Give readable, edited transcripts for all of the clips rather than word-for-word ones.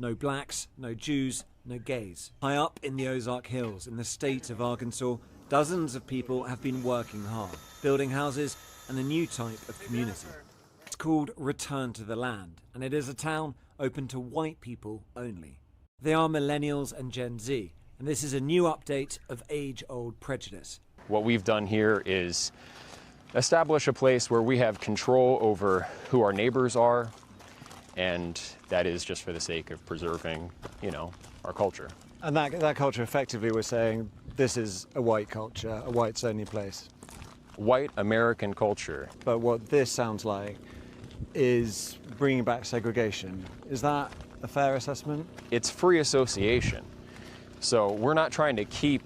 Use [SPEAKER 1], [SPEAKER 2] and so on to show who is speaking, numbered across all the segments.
[SPEAKER 1] No blacks, no Jews, no gays. High up in the Ozark Hills in the state of Arkansas, dozens of people have been working hard, building houses and a new type of community. It's called Return to the Land, and it is a town open to white people only. They are millennials and Gen Z, and this is a new update of age-old prejudice.
[SPEAKER 2] What we've done here is establish a place where we have control over who our neighbors are, and that is just for the sake of preserving, our culture.
[SPEAKER 1] And that culture, effectively, we're saying this is a white culture, a whites-only place.
[SPEAKER 2] White American culture.
[SPEAKER 1] But what this sounds like is bringing back segregation. Is that a fair assessment?
[SPEAKER 2] It's free association. So we're not trying to keep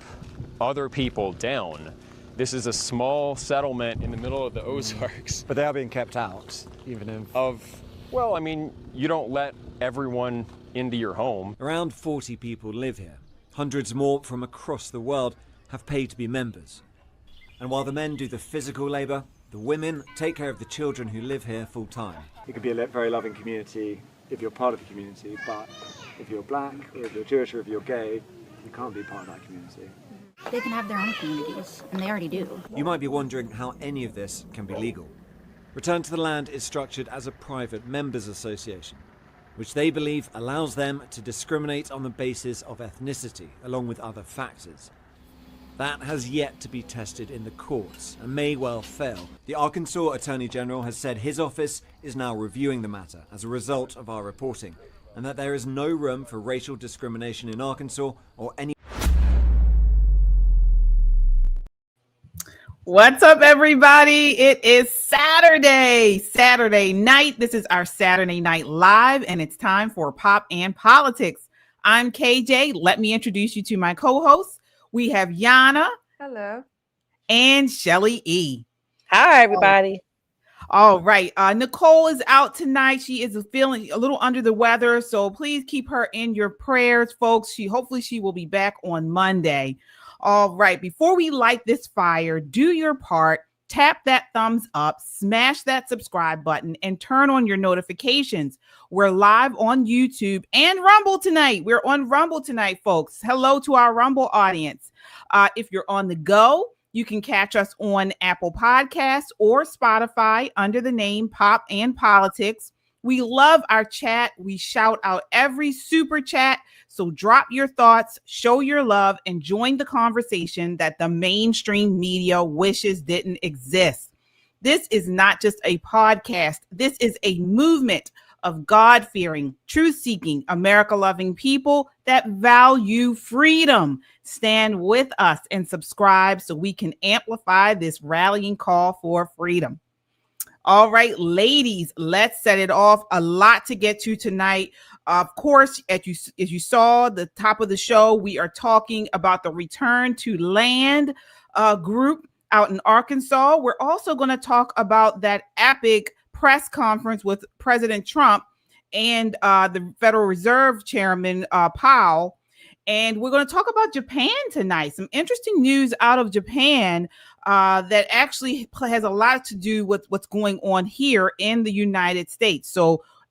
[SPEAKER 2] other people down. This is a small settlement in the middle of the Ozarks.
[SPEAKER 1] But they are being kept out, even if...
[SPEAKER 2] you don't let everyone into your home.
[SPEAKER 1] Around 40 people live here. Hundreds more from across the world have paid to be members. And while the men do the physical labour, the women take care of the children who live here full time. It could be a very loving community if you're part of the community, but if you're black, or if you're Jewish, or if you're gay, you can't be part of that community.
[SPEAKER 3] They can have their own communities, and they already do.
[SPEAKER 1] You might be wondering how any of this can be legal. Return to the Land is structured as a private members association, which they believe allows them to discriminate on the basis of ethnicity, along with other factors. That has yet to be tested in the courts and may well fail. The Arkansas Attorney General has said his office is now reviewing the matter as a result of our reporting, and that there is no room for racial discrimination in Arkansas or any...
[SPEAKER 4] What's up, everybody? It is Saturday night. This is our Saturday Night Live, and it's time for Pop and Politics. I'm KJ. Let me introduce you to my co-hosts. We have Yana.
[SPEAKER 5] Hello.
[SPEAKER 4] And Shelly E.
[SPEAKER 5] Hi, everybody.
[SPEAKER 4] All right. Nicole is out tonight. She is feeling a little under the weather, so please keep her in your prayers, folks. Hopefully she will be back on Monday. All right. Before we light this fire, do your part. Tap that thumbs up, smash that subscribe button, and turn on your notifications. We're live on YouTube and Rumble tonight. We're on Rumble tonight, folks. Hello to our Rumble audience. If you're on the go, you can catch us on Apple Podcasts or Spotify under the name Pop and Politics. We love our chat. We shout out every super chat. So drop your thoughts, show your love, and join the conversation that the mainstream media wishes didn't exist. This is not just a podcast. This is a movement of God-fearing, truth-seeking, America-loving people that value freedom. Stand with us and subscribe so we can amplify this rallying call for freedom. All right, ladies, let's set it off. A lot to get to tonight. Of course, as you saw the top of the show, we are talking about the Return to Land group out in Arkansas. We're also going to talk about that epic press conference with President Trump and the Federal Reserve Chairman Powell. And we're going to talk about Japan tonight. Some interesting news out of Japan that actually has a lot to do with what's going on here in the United States.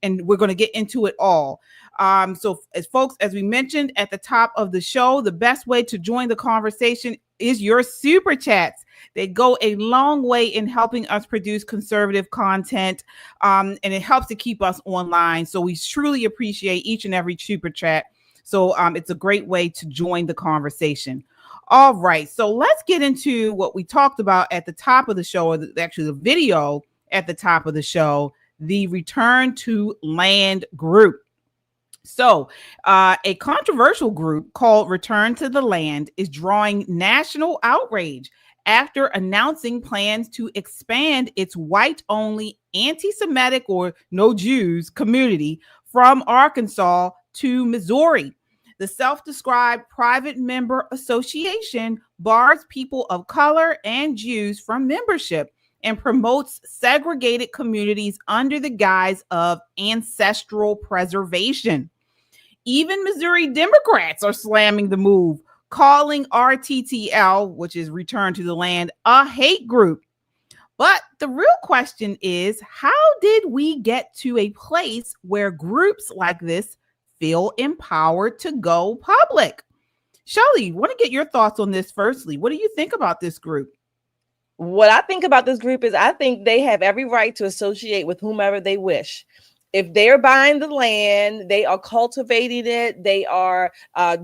[SPEAKER 4] And we're going to get into it all. Folks, as we mentioned at the top of the show, the best way to join the conversation is your super chats. They go a long way in helping us produce conservative content, and it helps to keep us online. So we truly appreciate each and every super chat. So it's a great way to join the conversation. All right, so let's get into what we talked about at the top of the show, or actually the video at the top of the show, the Return to Land group. So a controversial group called Return to the Land is drawing national outrage after announcing plans to expand its white-only anti-Semitic or no Jews community from Arkansas to Missouri. The self-described private member association bars people of color and Jews from membership and promotes segregated communities under the guise of ancestral preservation. Even Missouri Democrats are slamming the move, calling RTTL, which is Return to the Land, a hate group. But the real question is, how did we get to a place where groups like this feel empowered to go public. Shelley, want to get your thoughts on this firstly. What do you think about this group?
[SPEAKER 5] What I think about this group is I think they have every right to associate with whomever they wish. If they're buying the land, they are cultivating it, they are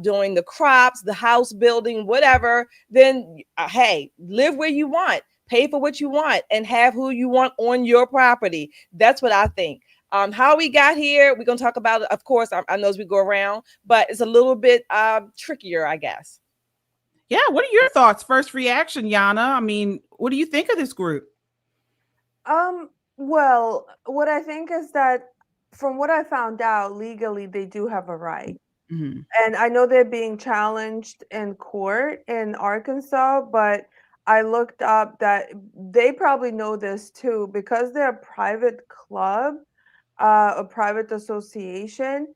[SPEAKER 5] doing the crops, the house building, whatever, then hey, live where you want, pay for what you want, and have who you want on your property. That's what I think. How we got here, we're going to talk about it, of course, I know as we go around, but it's a little bit trickier, I guess.
[SPEAKER 4] Yeah, what are your thoughts? First reaction, Yana. I mean, what do you think of this group?
[SPEAKER 6] Well, what I think is that from what I found out, legally, they do have a right.
[SPEAKER 4] Mm-hmm.
[SPEAKER 6] And I know they're being challenged in court in Arkansas, but I looked up that they probably know this too, because they're a private club, a private association.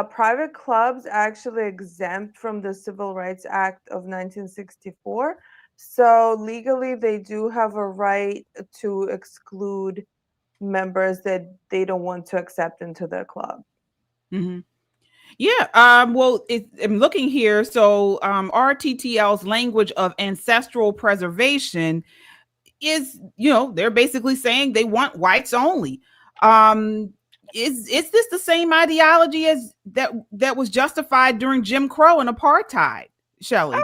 [SPEAKER 6] Private clubs actually exempt from the Civil Rights Act of 1964. So legally, they do have a right to exclude members that they don't want to accept into their club.
[SPEAKER 4] Mm-hmm. Yeah. Well, I'm looking here. So RTTL's language of ancestral preservation is, they're basically saying they want whites only. Is this the same ideology as that was justified during Jim Crow and apartheid, Shelley?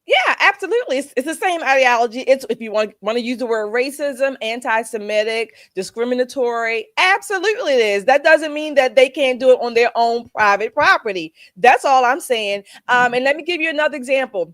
[SPEAKER 5] Yeah, absolutely. It's the same ideology. It's, if you want to use the word racism, anti-Semitic, discriminatory, absolutely it is. That doesn't mean that they can't do it on their own private property. That's all I'm saying. And let me give you another example.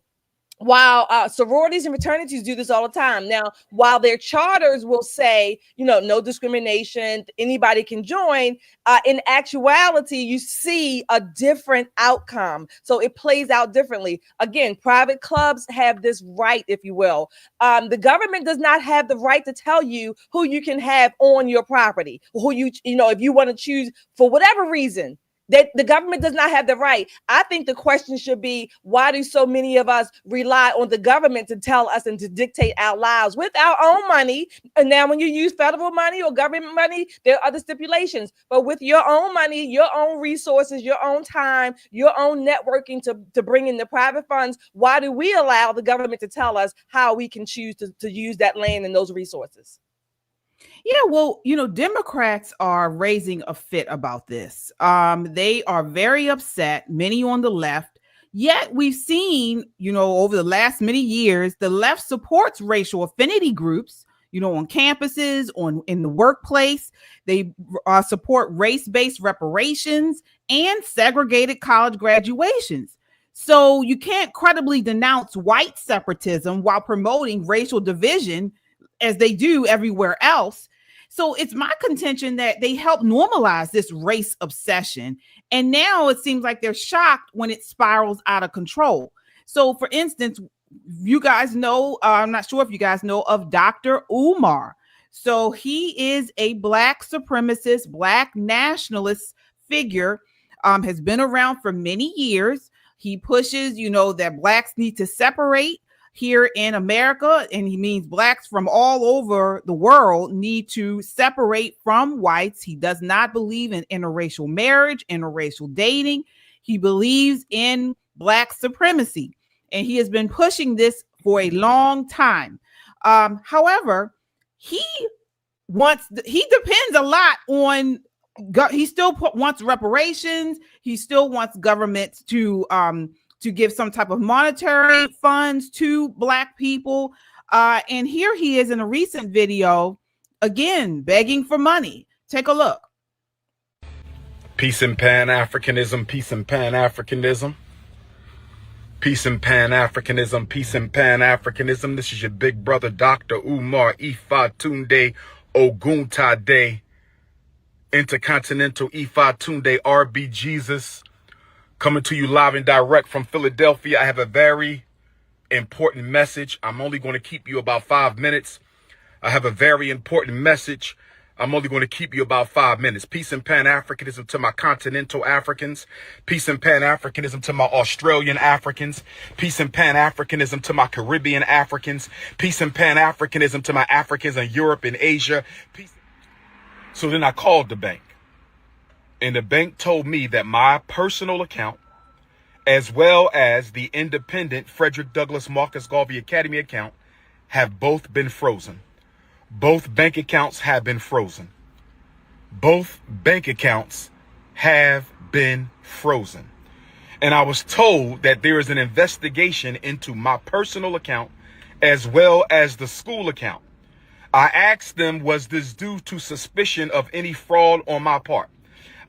[SPEAKER 5] While sororities and fraternities do this all the time. Now, while their charters will say, no discrimination, anybody can join, in actuality, you see a different outcome. So it plays out differently. Again, private clubs have this right, if you will. The government does not have the right to tell you who you can have on your property, who if you want to choose for whatever reason. That the government does not have the right. I think the question should be, why do so many of us rely on the government to tell us and to dictate our lives with our own money? And now when you use federal money or government money, there are other stipulations. But with your own money, your own resources, your own time, your own networking to bring in the private funds, why do we allow the government to tell us how we can choose to use that land and those resources?
[SPEAKER 4] Yeah, well, Democrats are raising a fit about this. They are very upset, many on the left. Yet we've seen, over the last many years, the left supports racial affinity groups, on campuses, in the workplace. They support race-based reparations and segregated college graduations. So you can't credibly denounce white separatism while promoting racial division as they do everywhere else. So it's my contention that they help normalize this race obsession. And now it seems like they're shocked when it spirals out of control. So for instance, you guys know, I'm not sure if you guys know of Dr. Umar. So he is a Black supremacist, Black nationalist figure, has been around for many years. He pushes, that Blacks need to separate here in America, and he means Blacks from all over the world need to separate from whites. He does not believe in interracial marriage, interracial dating. He believes in Black supremacy, and he has been pushing this for a long time. However, he depends a lot on, he still wants reparations. He still wants government to give some type of monetary funds to Black people. And here he is in a recent video, again, begging for money. Take a look.
[SPEAKER 7] Peace and Pan-Africanism, peace and Pan-Africanism. Peace and Pan-Africanism, peace and Pan-Africanism. This is your big brother, Dr. Umar Ifa Tunde Oguntade, Intercontinental Ifa Tunde RB Jesus. Coming to you live and direct from Philadelphia. I have a very important message. I'm only going to keep you about 5 minutes. I have a very important message. I'm only going to keep you about 5 minutes. Peace and Pan-Africanism to my continental Africans. Peace and Pan-Africanism to my Australian Africans. Peace and Pan-Africanism to my Caribbean Africans. Peace and Pan-Africanism to my Africans in Europe and Asia. Peace. So then I called the bank. And the bank told me that my personal account, as well as the independent Frederick Douglass Marcus Garvey Academy account, have both been frozen. Both bank accounts have been frozen. Both bank accounts have been frozen. And I was told that there is an investigation into my personal account as well as the school account. I asked them, was this due to suspicion of any fraud on my part?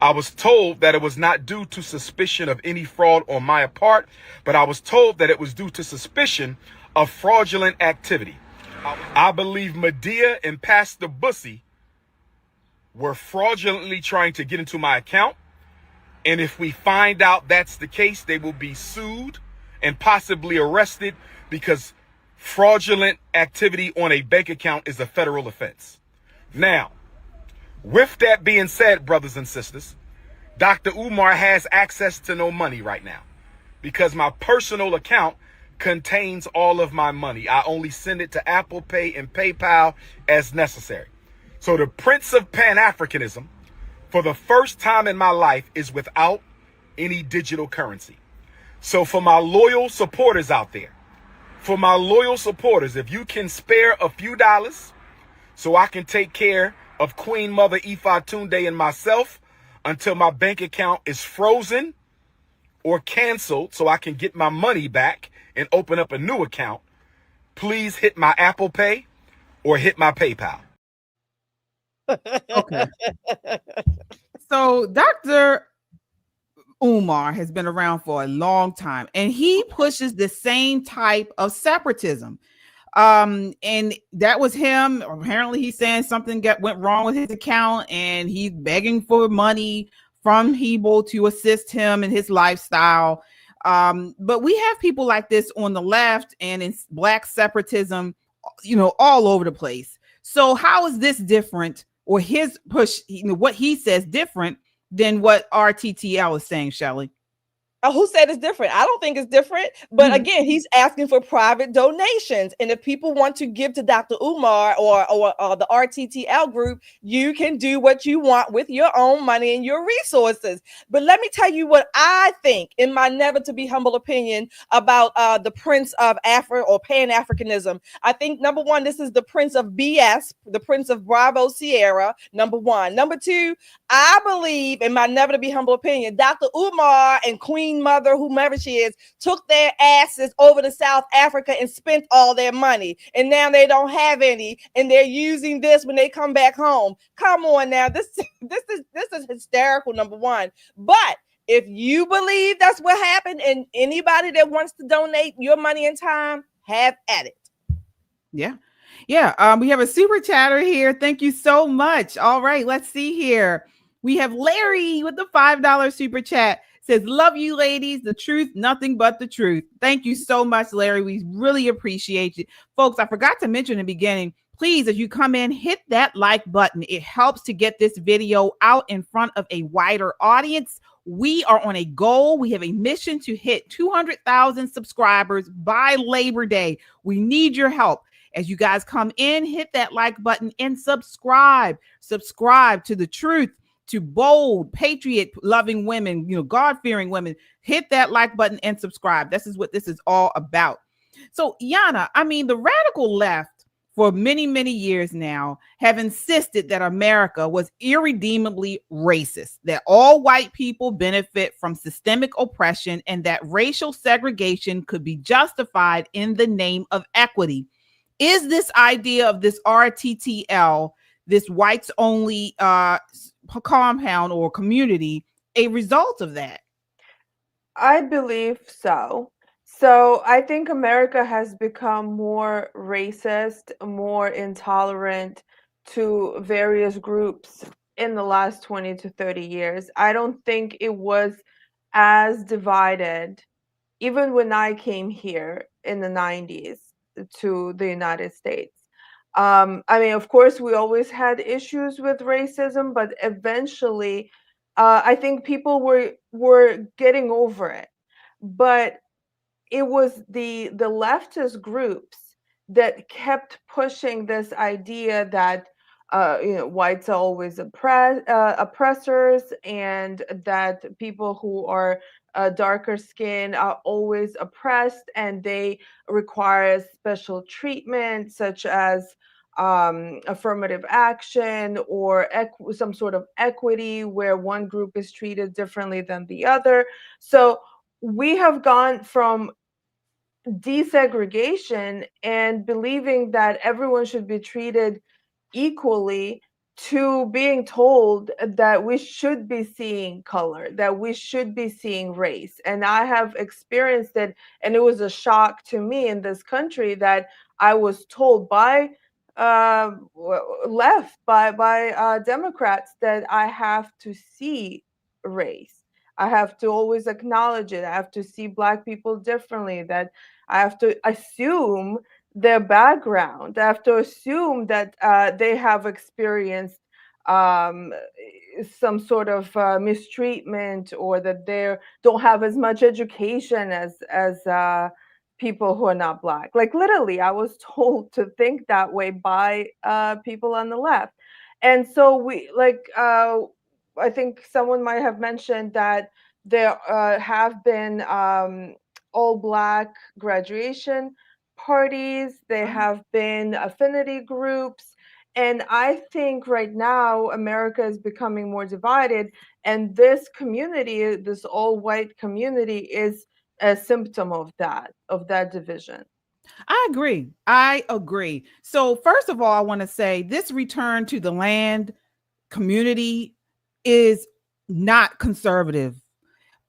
[SPEAKER 7] I was told that it was not due to suspicion of any fraud on my part, but I was told that it was due to suspicion of fraudulent activity. I believe Medea and Pastor Bussy were fraudulently trying to get into my account. And if we find out that's the case, they will be sued and possibly arrested, because fraudulent activity on a bank account is a federal offense. Now, with that being said, brothers and sisters, Dr. Umar has access to no money right now because my personal account contains all of my money. I only send it to Apple Pay and PayPal as necessary. So the Prince of Pan-Africanism, for the first time in my life, is without any digital currency. So for my loyal supporters out there, if you can spare a few dollars so I can take care of Queen Mother Ifa Tunde and myself until my bank account is frozen or canceled so I can get my money back and open up a new account, please hit my Apple Pay or hit my PayPal.
[SPEAKER 4] Okay. So Dr. Umar has been around for a long time, and he pushes the same type of separatism. And that was him. Apparently he's saying something went wrong with his account, and he's begging for money from Hebel to assist him in his lifestyle. But we have people like this on the left and in black separatism, all over the place. So how is this different, or his push, what he says different than what RTTL is saying, Shelley?
[SPEAKER 5] Who said it's different? I don't think it's different. But again, he's asking for private donations. And if people want to give to Dr. Umar or the RTTL group, you can do what you want with your own money and your resources. But let me tell you what I think, in my never to be humble opinion, about the Prince of Africa or Pan-Africanism. I think, number one, this is the Prince of BS, the Prince of Bravo Sierra, number one. Number two, I believe, in my never to be humble opinion, Dr. Umar and Queen Mother, whomever she is, took their asses over to South Africa and spent all their money, and now they don't have any, and they're using this when they come back home. Come on now, this is hysterical, number one. But if you believe that's what happened, and anybody that wants to donate your money and time, have at it.
[SPEAKER 4] Yeah. We have a super chatter here. Thank you so much. All right, let's see here. We have Larry with the $5 super chat. Says, love you ladies, the truth, nothing but the truth. Thank you so much, Larry. We really appreciate you. Folks, I forgot to mention in the beginning, please, as you come in, hit that like button. It helps to get this video out in front of a wider audience. We are on a goal. We have a mission to hit 200,000 subscribers by Labor Day. We need your help. As you guys come in, hit that like button and subscribe. Subscribe to the truth, to bold, patriot-loving women, God-fearing women. Hit that like button and subscribe. This is what this is all about. So, Yana, the radical left for many, many years now have insisted that America was irredeemably racist, that all white people benefit from systemic oppression, and that racial segregation could be justified in the name of equity. Is this idea of this RTTL, this whites only compound or community, a result of that?
[SPEAKER 6] I believe so. So I think America has become more racist, more intolerant to various groups in the last 20 to 30 years. I don't think it was as divided even when I came here in the 90s to the United States. Of course, we always had issues with racism, but eventually, I think people were getting over it. But it was the leftist groups that kept pushing this idea that whites are always oppressors, and that people who are darker skin are always oppressed, and they require special treatment, such as affirmative action or some sort of equity where one group is treated differently than the other. So we have gone from desegregation and believing that everyone should be treated equally to being told that we should be seeing color, that we should be seeing race. And I have experienced it, and it was a shock to me in this country that I was told by left, by Democrats, that I have to see race. I have to always acknowledge it. I have to see Black people differently, that I have to assume their background. I have to assume that they have experienced some sort of mistreatment, or that they don't have as much education as people who are not Black. Like literally, I was told to think that way by people on the left. And so we I think someone might have mentioned that there have been all Black graduation parties, there have been affinity groups. And I think right now America is becoming more divided. And this community, this all white community, is a symptom of that division.
[SPEAKER 4] I agree. I agree. So first of all, I want to say this return to the land community is not conservative.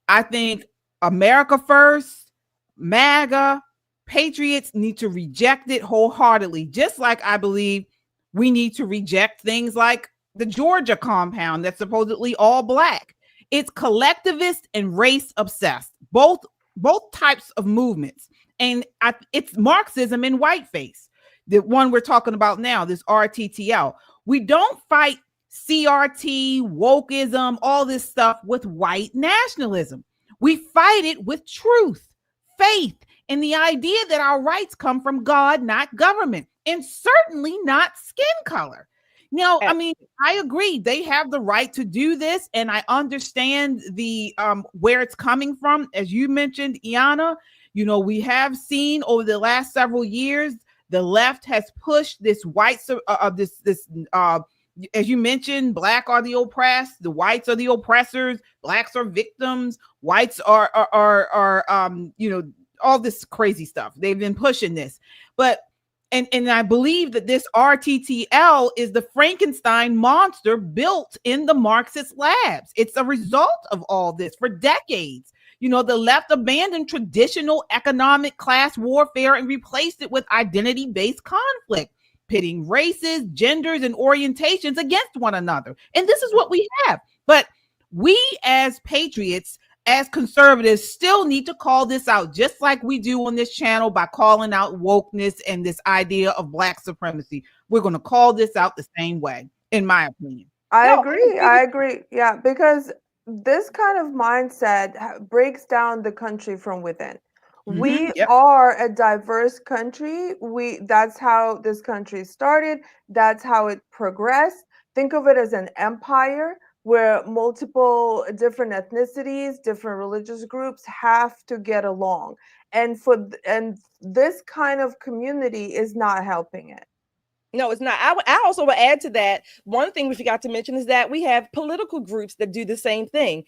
[SPEAKER 4] I think America first, MAGA, patriots need to reject it wholeheartedly, just like I believe we need to reject things like the Georgia compound that's supposedly all Black. It's collectivist and race obsessed, both types of movements. And it's Marxism in whiteface, the one we're talking about now, this RTTL. We don't fight CRT, wokeism, all this stuff with white nationalism. We fight it with truth, faith, and the idea that our rights come from God, not government, and certainly not skin color. Now, I mean, I agree. They have the right to do this, and I understand the where it's coming from. As you mentioned, Iana, you know, we have seen over the last several years, the left has pushed this as you mentioned, Black are the oppressed, the whites are the oppressors, Blacks are victims, whites are all this crazy stuff. They've been pushing this, but and I believe that this RTTL is the Frankenstein monster built in the Marxist labs. It's a result of all this for decades. You know, the left abandoned traditional economic class warfare and replaced it with identity-based conflict, pitting races, genders, and orientations against one another. And this is what we have. But we as patriots, as conservatives, still need to call this out, just like we do on this channel by calling out wokeness and this idea of Black supremacy. We're going to call this out the same way, in my opinion.
[SPEAKER 6] I agree. Yeah, because this kind of mindset breaks down the country from within. We are a diverse country. That's how this country started. That's how it progressed. Think of it as an empire where multiple different ethnicities, different religious groups have to get along. And this kind of community is not helping it.
[SPEAKER 5] No, it's not. I also will add to that. One thing we forgot to mention is that we have political groups that do the same thing.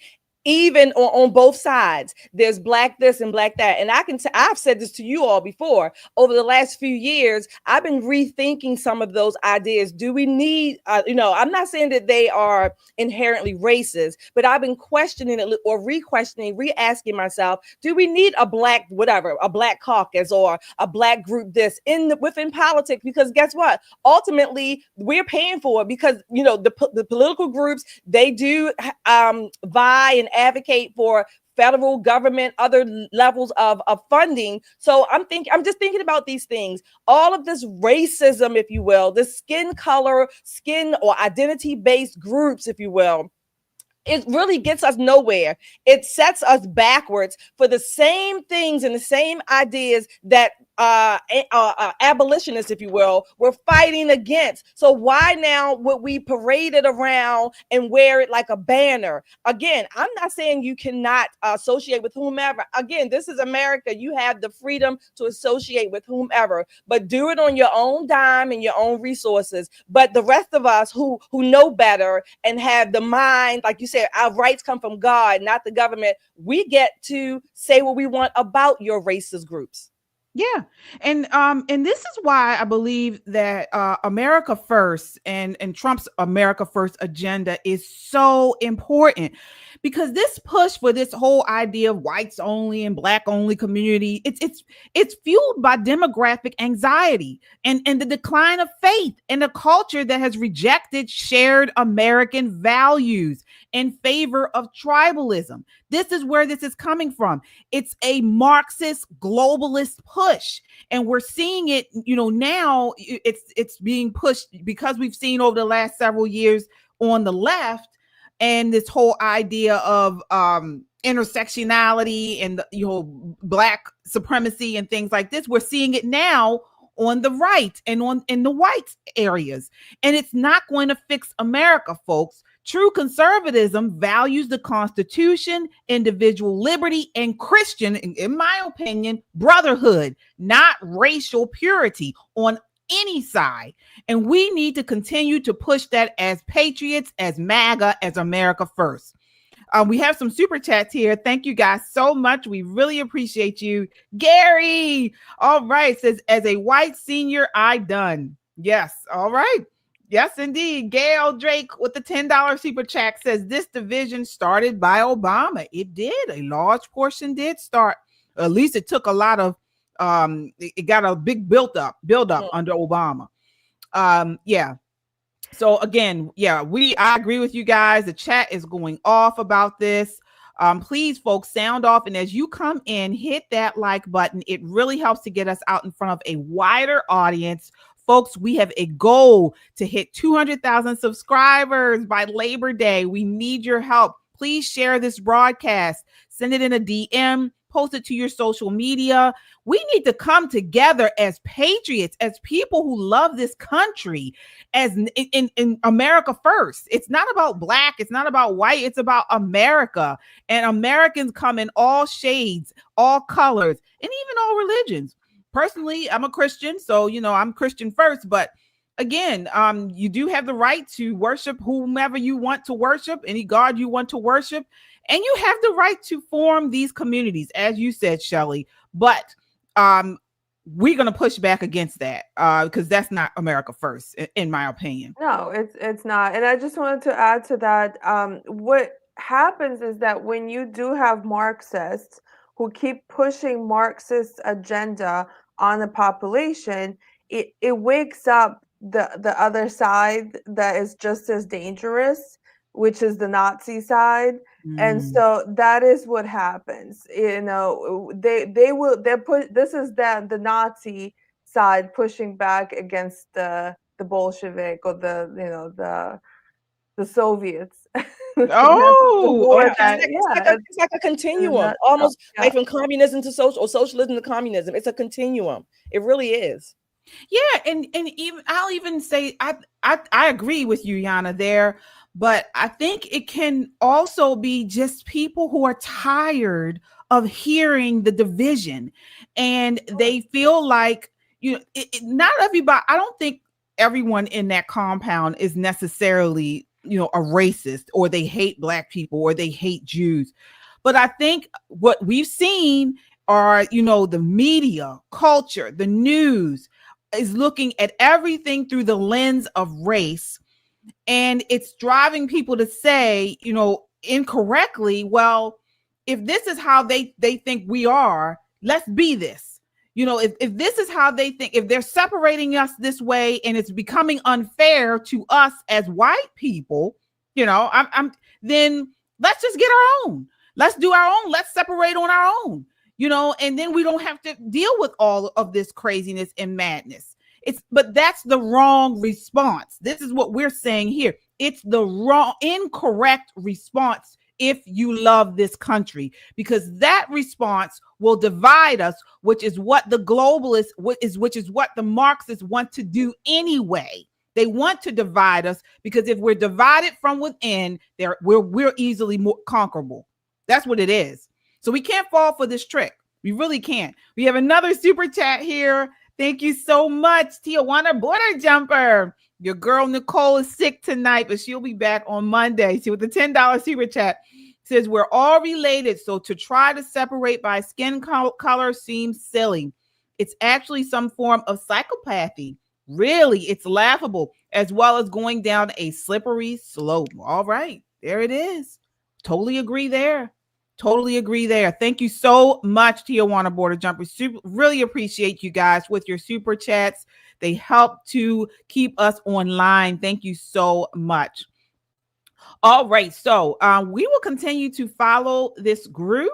[SPEAKER 5] Even on both sides, there's Black this and Black that. And I've said this to you all before. Over the last few years, I've been rethinking some of those ideas. Do we need, I'm not saying that they are inherently racist, but I've been questioning it or re-questioning, re-asking myself, do we need a Black, whatever, a Black caucus or a Black group within politics? Because guess what? Ultimately, we're paying for it because, the political groups, they do vie and advocate for federal government, other levels of funding. So I'm just thinking about these things. All of this racism, if you will, this skin color, skin or identity-based groups, if you will, it really gets us nowhere. It sets us backwards for the same things and the same ideas that abolitionists, if you will, were fighting against. So why now would we parade it around and wear it like a banner? Again, I'm not saying you cannot associate with whomever. Again, this is America. You have the freedom to associate with whomever, but do it on your own dime and your own resources. But the rest of us who know better and have the mind, like you said, our rights come from God, not the government. We get to say what we want about your racist groups.
[SPEAKER 4] Yeah. And this is why I believe that America First and Trump's America First agenda is so important, because this push for this whole idea of whites only and black only community, it's fueled by demographic anxiety and the decline of faith in a culture that has rejected shared American values in favor of tribalism. This is where this is coming from. It's a Marxist globalist push. And we're seeing it, now it's being pushed because we've seen over the last several years on the left, and this whole idea of intersectionality and black supremacy and things like this. We're seeing it now on the right and in the white areas. And it's not going to fix America, folks. True conservatism values the Constitution, individual liberty, and Christian, in my opinion, brotherhood, not racial purity on any side. And we need to continue to push that as patriots, as MAGA, as America First. We have some super chats here. Thank you guys so much. We really appreciate you. Gary, all right, says, as a white senior, I done. Yes, all right. Yes, indeed. Gail Drake with the $10 super chat says, this division started by Obama. It did. A large portion did start. At least it took a lot of, it got a big build up under Obama. Yeah. So again, I agree with you guys. The chat is going off about this. Please, folks, sound off. And as you come in, hit that like button. It really helps to get us out in front of a wider audience. Folks, we have a goal to hit 200,000 subscribers by Labor Day. We need your help. Please share this broadcast. Send it in a DM. Post it to your social media. We need to come together as patriots, as people who love this country, as in America First. It's not about black. It's not about white. It's about America. And Americans come in all shades, all colors, and even all religions. Personally, I'm a Christian, so, I'm Christian first. But again, you do have the right to worship whomever you want to worship, any God you want to worship. And you have the right to form these communities, as you said, Shelley. But we're going to push back against that because that's not America First, in my opinion.
[SPEAKER 6] No, it's not. And I just wanted to add to that. What happens is that when you do have Marxists who keep pushing Marxist agenda on the population, it wakes up the other side that is just as dangerous, which is the Nazi side. And so that is what happens. This is the Nazi side pushing back against the Bolshevik or the Soviets.
[SPEAKER 5] It's like a continuum, almost like from communism to social, or socialism to communism. It's a continuum. It really is.
[SPEAKER 4] Yeah, and even I'll even say I agree with you, Yana, there. But I think it can also be just people who are tired of hearing the division, and they feel like, not everybody. I don't think everyone in that compound is necessarily, a racist, or they hate black people, or they hate Jews. But I think what we've seen are, the media, culture, the news is looking at everything through the lens of race. And it's driving people to say, incorrectly, well, if this is how they think we are, let's be this. If this is how they think, if they're separating us this way and it's becoming unfair to us as white people, then let's just get our own. Let's do our own. Let's separate on our own, and then we don't have to deal with all of this craziness and madness. But that's the wrong response. This is what we're saying here. It's the incorrect response if you love this country, because that response will divide us, which is what the globalists, which is what the Marxists want to do anyway. They want to divide us, because if we're divided from within, we're easily more conquerable. That's what it is. So we can't fall for this trick. We really can't. We have another super chat here. Thank you so much, Tijuana Border Jumper. Your girl Nicole is sick tonight, but she'll be back on Monday. See, with the $10 super chat, says we're all related, so to try to separate by skin color seems silly. It's actually some form of psychopathy. Really, it's laughable, as well as going down a slippery slope. All right, there it is. Totally agree there. Totally agree there. Thank you so much, Tijuana Border Jumpers. Really appreciate you guys with your super chats. They help to keep us online. Thank you so much. All right, so we will continue to follow this group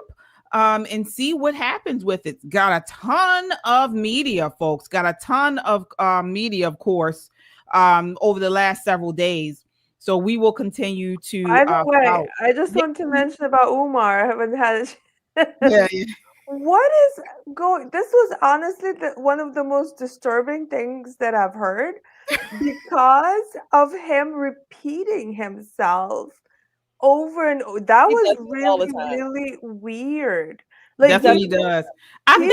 [SPEAKER 4] and see what happens with it. Got a ton of media, folks. Got a ton of media, of course, over the last several days. So we will continue to.
[SPEAKER 6] By the way, I just want to mention about Umar. I haven't had it.
[SPEAKER 4] Yeah.
[SPEAKER 6] What is going? This was honestly one of the most disturbing things that I've heard, because of him repeating himself over and over. That was really, really weird. Like,
[SPEAKER 4] definitely does. I think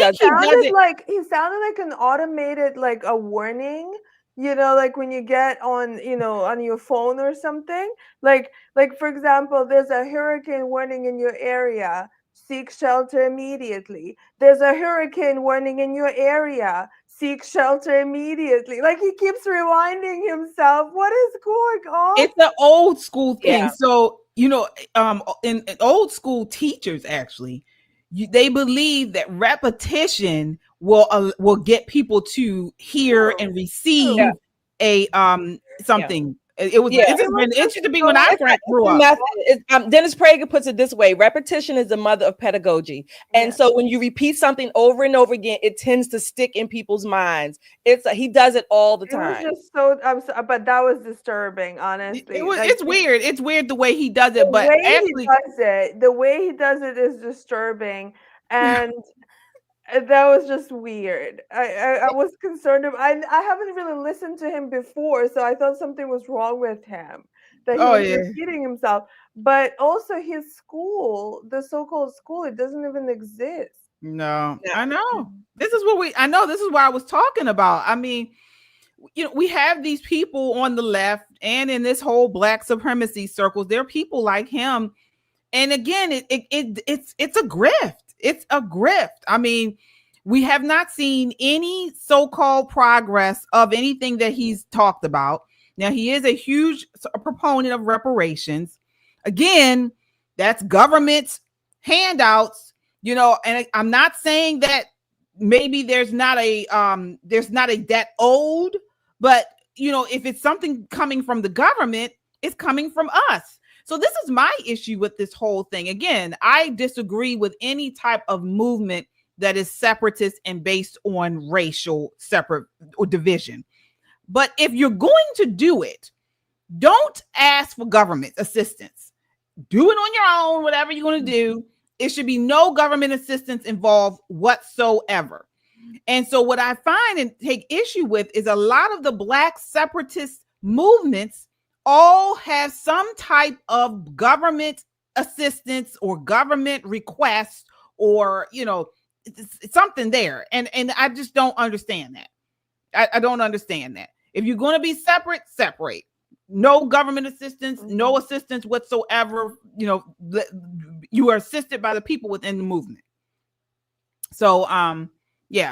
[SPEAKER 6] he sounded like an automated, like a warning. You know, like when you get on, on your phone or something. Like for example, there's a hurricane warning in your area. Seek shelter immediately. There's a hurricane warning in your area. Seek shelter immediately. Like, he keeps rewinding himself. What is going on?
[SPEAKER 4] It's an old school thing. Yeah. So, in old school teachers, actually, they believe that repetition will get people to hear and receive a something. It was interesting to be when I grew up.
[SPEAKER 5] Dennis Prager puts it this way: repetition is the mother of pedagogy. And so when you repeat something over and over again, it tends to stick in people's minds. He does it all the time.
[SPEAKER 6] It was just but that was disturbing, honestly.
[SPEAKER 4] It's weird. It's weird the way he does it, but
[SPEAKER 6] the way he does it is disturbing, and that was just weird. I was concerned. I haven't really listened to him before, so I thought something was wrong with him, that he was repeating himself. But also his school, the so-called school, it doesn't even exist.
[SPEAKER 4] No, I know. This is what this is what I was talking about. I mean, we have these people on the left and in this whole black supremacy circles. There are people like him. And again, it's a grift. It's a grift. I mean, we have not seen any so-called progress of anything that he's talked about. Now, he is a huge proponent of reparations. Again, that's government handouts, and I'm not saying that maybe there's not a debt owed, but if it's something coming from the government, it's coming from us. So this is my issue with this whole thing. Again, I disagree with any type of movement that is separatist and based on racial separate or division. But if you're going to do it, don't ask for government assistance. Do it on your own, whatever you're going to do. It should be no government assistance involved whatsoever. And so what I find and take issue with is a lot of the black separatist movements all have some type of government assistance or government request, or it's something there, and I just don't understand that. I don't understand that. If you're going to be separate. No government assistance, no assistance whatsoever. You are assisted by the people within the movement. So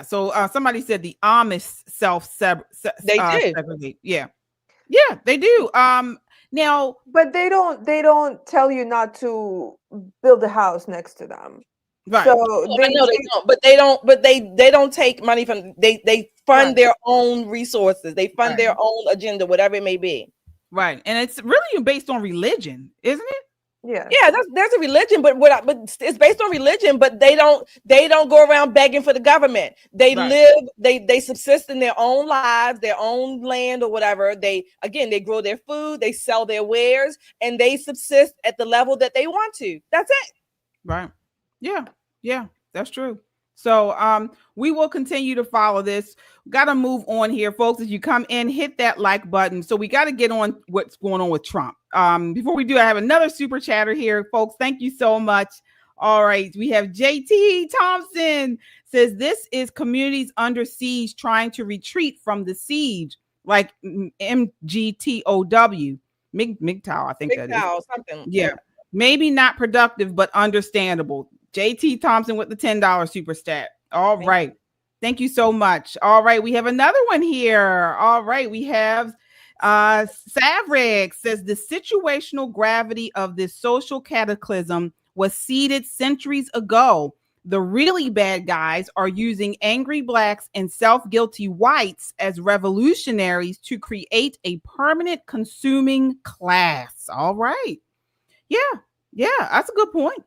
[SPEAKER 4] So somebody said the Amish they do. Segregate. Yeah, they do. Now,
[SPEAKER 6] but they don't tell you not to build a house next to them.
[SPEAKER 5] Right. So they don't. But they don't take money from. They fund their own resources. They fund their own agenda, whatever it may be.
[SPEAKER 4] Right, and it's really based on religion, isn't it?
[SPEAKER 6] Yeah.
[SPEAKER 5] Yeah, there's a religion, but but it's based on religion. But they don't go around begging for the government. They live, they subsist in their own lives, their own land or whatever. They grow their food, they sell their wares, and they subsist at the level that they want to. That's it.
[SPEAKER 4] Right. Yeah, that's true. So we will continue to follow this. Got to move on here, folks. As you come in, hit that like button. So we got to get on what's going on with Trump. Before we do, I have another super chatter here, folks. Thank you so much. All right, we have JT Thompson says this is communities under siege trying to retreat from the siege, like MGTOW, MGTOW, I think that is
[SPEAKER 5] something.
[SPEAKER 4] Yeah, maybe not productive, but understandable. JT Thompson with the $10 super stat. All right. Thank you so much. All right. We have another one here. All right. We have Savrik says the situational gravity of this social cataclysm was seeded centuries ago. The really bad guys are using angry blacks and self-guilty whites as revolutionaries to create a permanent consuming class. All right. Yeah, that's a good point.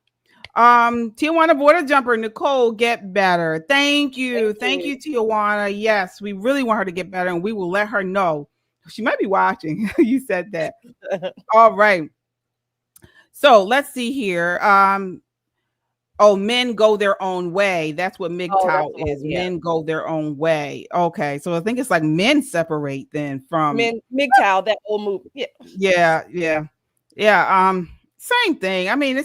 [SPEAKER 4] Tijuana border jumper Nicole, get better. Thank you, Tijuana. Yes, we really want her to get better, and we will let her know. She might be watching. You said that. All right. So let's see here. Men go their own way. That's what MGTOW is. Yeah. Men go their own way. Okay, so I think it's like men separate then from
[SPEAKER 5] men. MGTOW, that old movie.
[SPEAKER 4] Yeah. Same thing. I mean,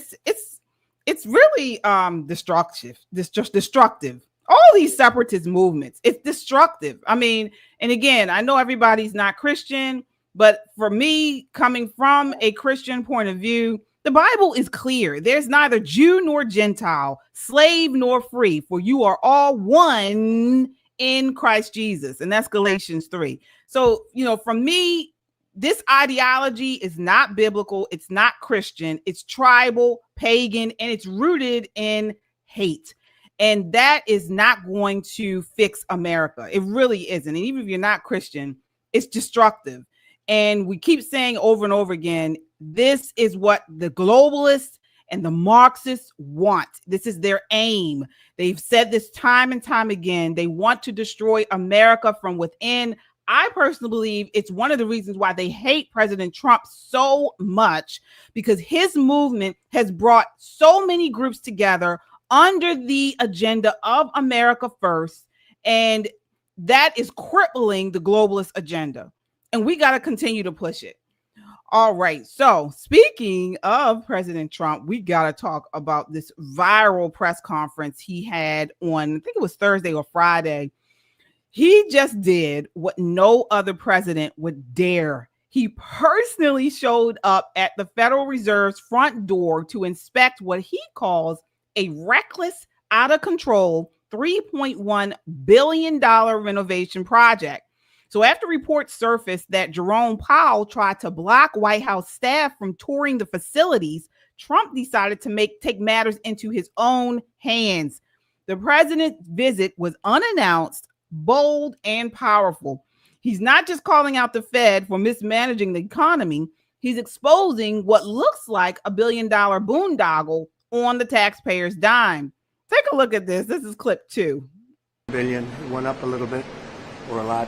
[SPEAKER 4] it's really destructive. All these separatist movements, it's destructive. I mean, and again, I know everybody's not Christian, but for me, coming from a Christian point of view, the Bible is clear. There's neither Jew nor Gentile, slave nor free, for you are all one in Christ Jesus. And that's Galatians 3. So, for me, this ideology is not biblical. It's not Christian. It's tribal, pagan, and it's rooted in hate. And that is not going to fix America. It really isn't. And even if you're not Christian, it's destructive. And we keep saying over and over again, this is what the globalists and the Marxists want. This is their aim. They've said this time and time again. They want to destroy America from within. I personally believe it's one of the reasons why they hate President Trump so much, because his movement has brought so many groups together under the agenda of America first, and that is crippling the globalist agenda. And we got to continue to push it. All right. So speaking of President Trump, we got to talk about this viral press conference he had on, I think it was Thursday or Friday. He just did what no other president would dare. He personally showed up at the Federal Reserve's front door to inspect what he calls a reckless, out of control $3.1 billion renovation project. So after reports surfaced that Jerome Powell tried to block White House staff from touring the facilities, Trump decided to take matters into his own hands. The president's visit was unannounced, bold, and powerful. He's not just calling out the Fed for mismanaging the economy. He's exposing what looks like a $1 billion boondoggle on the taxpayer's dime. Take a look at this. This is clip 2.
[SPEAKER 8] Billion. It went up a little bit, or a lot.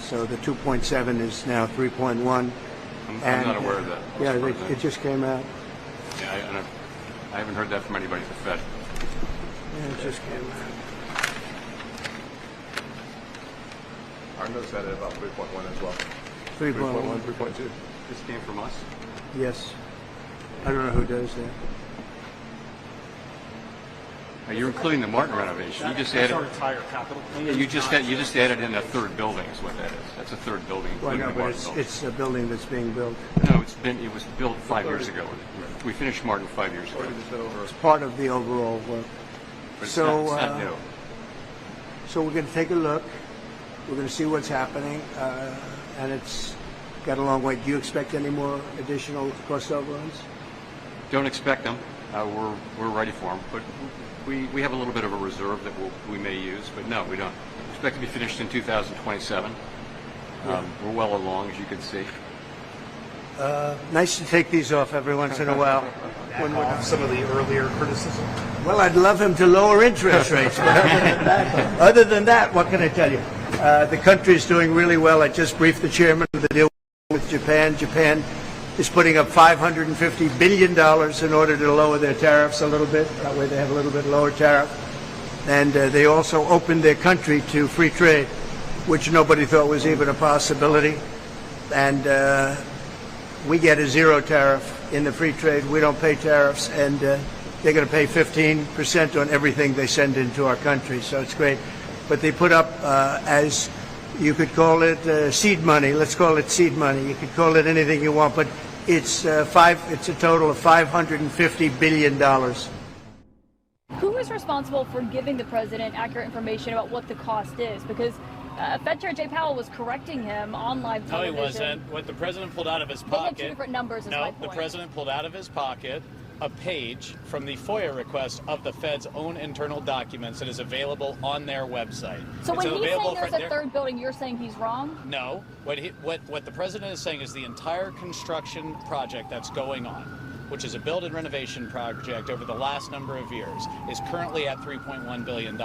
[SPEAKER 8] So the 2.7 is now 3.1.
[SPEAKER 9] I'm not aware of that.
[SPEAKER 8] Yeah, it just came out.
[SPEAKER 9] Yeah, I haven't heard that from anybody at the Fed.
[SPEAKER 8] Yeah, it just came out.
[SPEAKER 10] I noticed that at about 3.1 as well.
[SPEAKER 8] 3.1,
[SPEAKER 10] 3.2.
[SPEAKER 9] This came from us?
[SPEAKER 8] Yes. I don't know who does that.
[SPEAKER 9] You're including the Martin renovation. You just added.
[SPEAKER 10] Our entire capital.
[SPEAKER 9] Yeah, you just added in a third building. Is what that is. That's a third building.
[SPEAKER 8] Well, no,
[SPEAKER 9] the
[SPEAKER 8] but it's a building that's being built.
[SPEAKER 9] No, it was built 5 years ago. We finished Martin 5 years ago.
[SPEAKER 8] It's part of the overall work.
[SPEAKER 9] But it's
[SPEAKER 8] So,
[SPEAKER 9] not new.
[SPEAKER 8] So we're going to take a look. We're going to see what's happening, and it's got a long way. Do you expect any more additional cost overruns?
[SPEAKER 9] Don't expect them. We're ready for them, but we have a little bit of a reserve that we may use. But no, we don't expect to be finished in 2027. We're well along, as you can see.
[SPEAKER 8] Nice to take these off every once in a while.
[SPEAKER 10] When off some of the earlier criticism?
[SPEAKER 8] Well, I'd love him to lower interest rates. But other than that, what can I tell you? The country is doing really well. I just briefed the chairman of the deal with Japan. Japan is putting up $550 billion in order to lower their tariffs a little bit. That way they have a little bit lower tariff. And they also opened their country to free trade, which nobody thought was even a possibility. And we get a zero tariff in the free trade. We don't pay tariffs, and they're going to pay 15% on everything they send into our country. So it's great. But they put up, as you could call it, seed money. Let's call it seed money. You could call it anything you want, but it's it's a total of $550 billion.
[SPEAKER 11] Who is responsible for giving the president accurate information about what the cost is? Because Fed Chair Jay Powell was correcting him on live television.
[SPEAKER 12] No, he wasn't. What the president pulled out of his
[SPEAKER 11] They
[SPEAKER 12] pocket.
[SPEAKER 11] had two different numbers, is my point.
[SPEAKER 12] The president pulled out of his pocket a page from the FOIA request of the Fed's own internal documents that is available on their website.
[SPEAKER 11] So
[SPEAKER 12] it's
[SPEAKER 11] when he's saying there's a
[SPEAKER 12] their
[SPEAKER 11] third building, you're saying he's wrong?
[SPEAKER 12] No. What the president is saying is the entire construction project that's going on, which is a build and renovation project over the last number of years, is currently at $3.1 billion.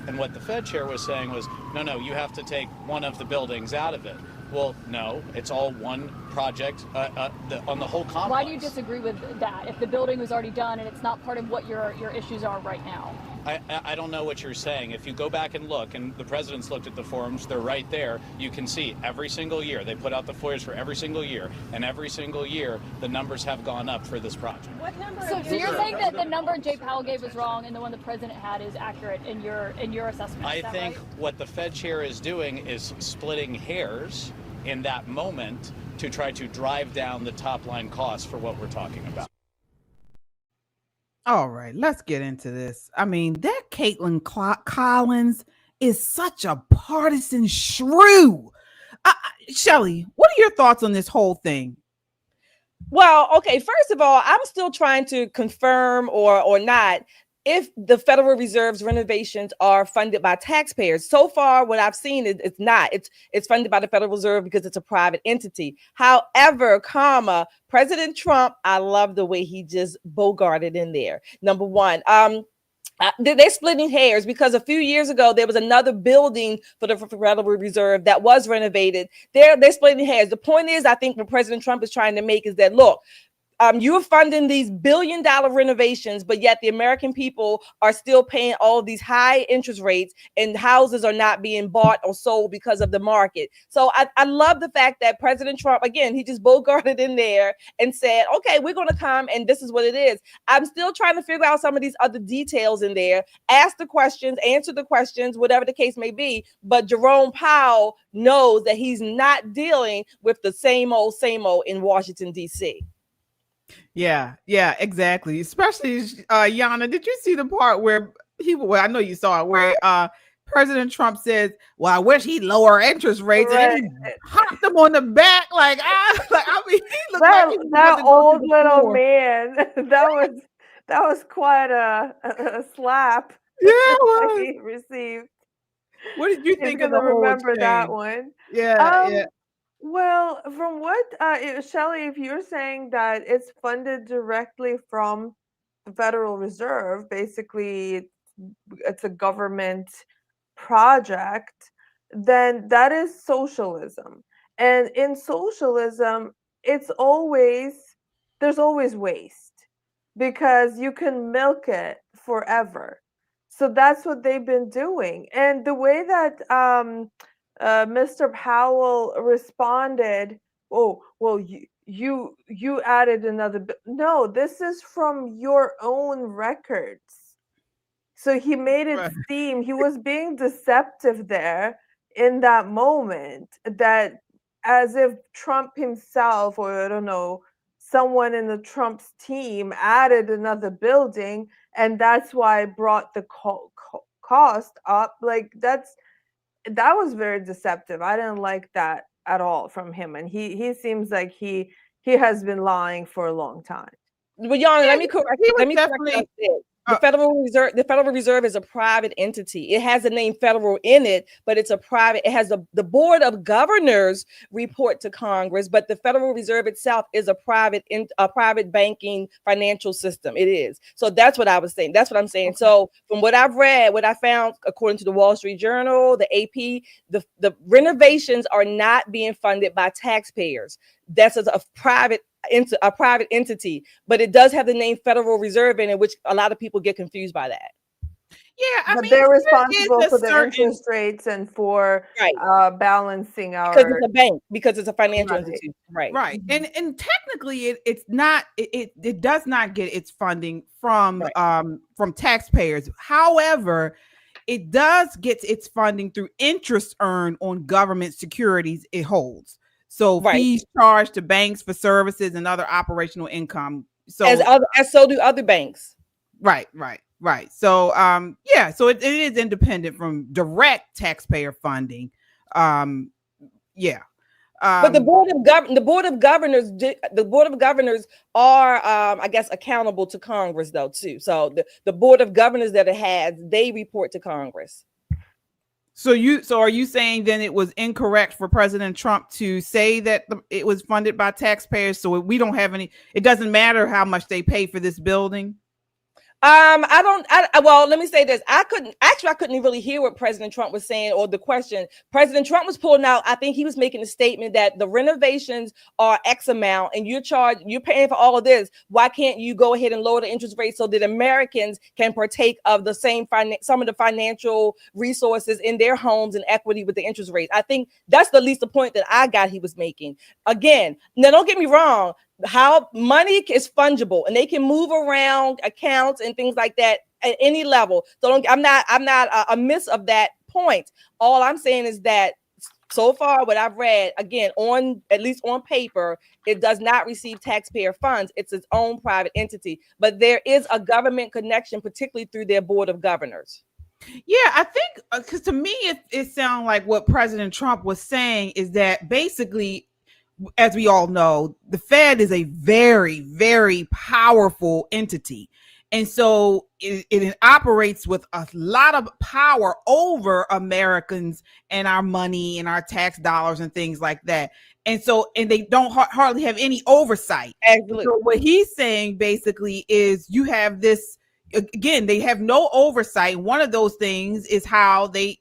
[SPEAKER 12] And what the Fed chair was saying was, no, you have to take one of the buildings out of it. Well, no, it's all one project on the whole complex.
[SPEAKER 11] Why do you disagree with that? If the building was already done and it's not part of what your issues are right now?
[SPEAKER 12] I don't know what you're saying. If you go back and look, and the president's looked at the forms, they're right there. You can see every single year. They put out the FOIAs for every single year, and every single year the numbers have gone up for this project.
[SPEAKER 11] What number? So you're saying that the number Jay Powell gave was wrong, and the one the president had is accurate in your assessment?
[SPEAKER 12] I think what the Fed chair is doing is splitting hairs in that moment to try to drive down the top line costs for what we're talking about.
[SPEAKER 4] All right, let's get into this. I mean, that Caitlin Collins is such a partisan shrew. Shelley, what are your thoughts on this whole thing?
[SPEAKER 5] Well, okay, first of all, I'm still trying to confirm or not if the Federal Reserve's renovations are funded by taxpayers. So far, what I've seen is it's not. It's funded by the Federal Reserve because it's a private entity. However, President Trump, I love the way he just bogarted in there. Number one, they're splitting hairs because a few years ago, there was another building for the Federal Reserve that was renovated. They're splitting hairs. The point is, I think what President Trump is trying to make is that, look, you're funding these billion-dollar renovations, but yet the American people are still paying all of these high interest rates, and houses are not being bought or sold because of the market. So I love the fact that President Trump, again, he just bogarted in there and said, okay, we're going to come, and this is what it is. I'm still trying to figure out some of these other details in there, ask the questions, answer the questions, whatever the case may be. But Jerome Powell knows that he's not dealing with the same old in Washington, D.C.
[SPEAKER 4] Yeah, exactly. Especially, Yana, did you see the part where I know you saw it, where President Trump says, well, I wish he'd lower interest rates, right. And he hopped him on the back, he looked like he
[SPEAKER 6] that old little man. That was quite a slap.
[SPEAKER 4] Yeah,
[SPEAKER 6] he received.
[SPEAKER 4] What did you think of the whole
[SPEAKER 6] remember
[SPEAKER 4] exchange?
[SPEAKER 6] that one?
[SPEAKER 4] Yeah.
[SPEAKER 6] Well, from what, Shelley, if you're saying that it's funded directly from the Federal Reserve, basically it's a government project, then that is socialism. And in socialism, there's always waste because you can milk it forever. So that's what they've been doing. And the way that Mr. Powell responded, oh, well, you added another. No, this is from your own records. So he made it seem he was being deceptive there in that moment, that as if Trump himself, or I don't know, someone in the Trump's team added another building, and that's why it brought the cost up. That was very deceptive. I didn't like that at all from him. And he seems like he has been lying for a long time.
[SPEAKER 5] Well, Yana, let me correct The Federal Reserve is a private entity. It has the name federal in it, but it's a private. It has the Board of Governors report to Congress, but the Federal Reserve itself is a private banking financial system. It is. So that's what I was saying. That's what I'm saying. So from what I've read, what I found, according to the Wall Street Journal, the AP, the renovations are not being funded by taxpayers. That's a private entity, but it does have the name Federal Reserve in it, which a lot of people get confused by that.
[SPEAKER 4] Yeah,
[SPEAKER 6] but they're responsible for the interest rates and for balancing our,
[SPEAKER 5] because it's a bank, because it's a financial institution, right?
[SPEAKER 4] And technically, it does not get its funding from taxpayers. However, it does get its funding through interest earned on government securities it holds. So fees charged to banks for services and other operational income. So
[SPEAKER 5] as so do other banks.
[SPEAKER 4] Right. So so it is independent from direct taxpayer funding. But
[SPEAKER 5] the board of governors are I guess accountable to Congress though too. So the board of governors that it has, they report to Congress.
[SPEAKER 4] So are you saying then it was incorrect for President Trump to say that it was funded by taxpayers? So we don't have any, it doesn't matter how much they pay for this building?
[SPEAKER 5] Well, let me say this. I couldn't really hear what President Trump was saying or the question. President Trump was pulling out, I think he was making a statement that the renovations are X amount and you're paying for all of this. Why can't you go ahead and lower the interest rate so that Americans can partake of the same some of the financial resources in their homes and equity with the interest rates? I think that's at least the point that I got he was making. Again, now don't get me wrong. How money is fungible and they can move around accounts and things like that at any level. So I'm not amiss of that point. All I'm saying is that so far what I've read, again, at least on paper, it does not receive taxpayer funds. It's its own private entity, but there is a government connection, particularly through their board of governors.
[SPEAKER 4] Yeah, I think because to me it sounds like what President Trump was saying is that basically, as we all know, the Fed is a very, very powerful entity. And so it operates with a lot of power over Americans and our money and our tax dollars and things like that. And they don't hardly have any oversight.
[SPEAKER 5] Absolutely. So
[SPEAKER 4] what he's saying basically is you have this, again, they have no oversight. One of those things is how this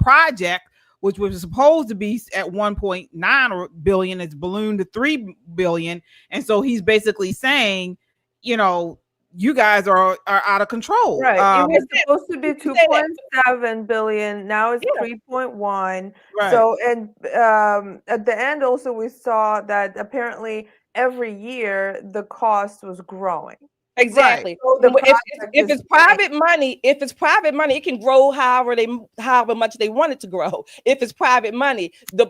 [SPEAKER 4] project, which was supposed to be at 1.9 billion, it's ballooned to 3 billion. And so he's basically saying, you guys are out of control.
[SPEAKER 6] Right. It was supposed to be 2.7 billion. Now it's 3.1. Right. So, and at the end also, we saw that apparently every year the cost was growing.
[SPEAKER 5] Exactly. Right. So if it's private money, it can grow however much they want it to grow. If it's private money, the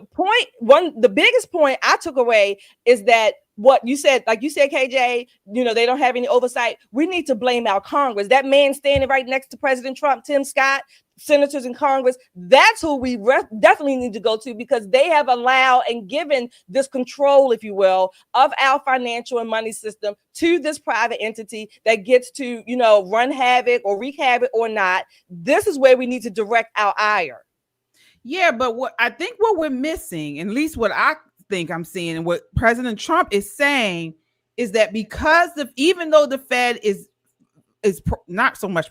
[SPEAKER 5] biggest point I took away is that what you said, like you said, KJ, they don't have any oversight. We need to blame our Congress. That man standing right next to President Trump, Tim Scott, senators in Congress, that's who we definitely need to go to, because they have allowed and given this control, if you will, of our financial and money system to this private entity that gets to, run havoc or wreak havoc or not. This is where we need to direct our ire.
[SPEAKER 4] Yeah, but what we're missing, at least what I think I'm seeing, and what President Trump is saying, is that because even though the Fed is not so much,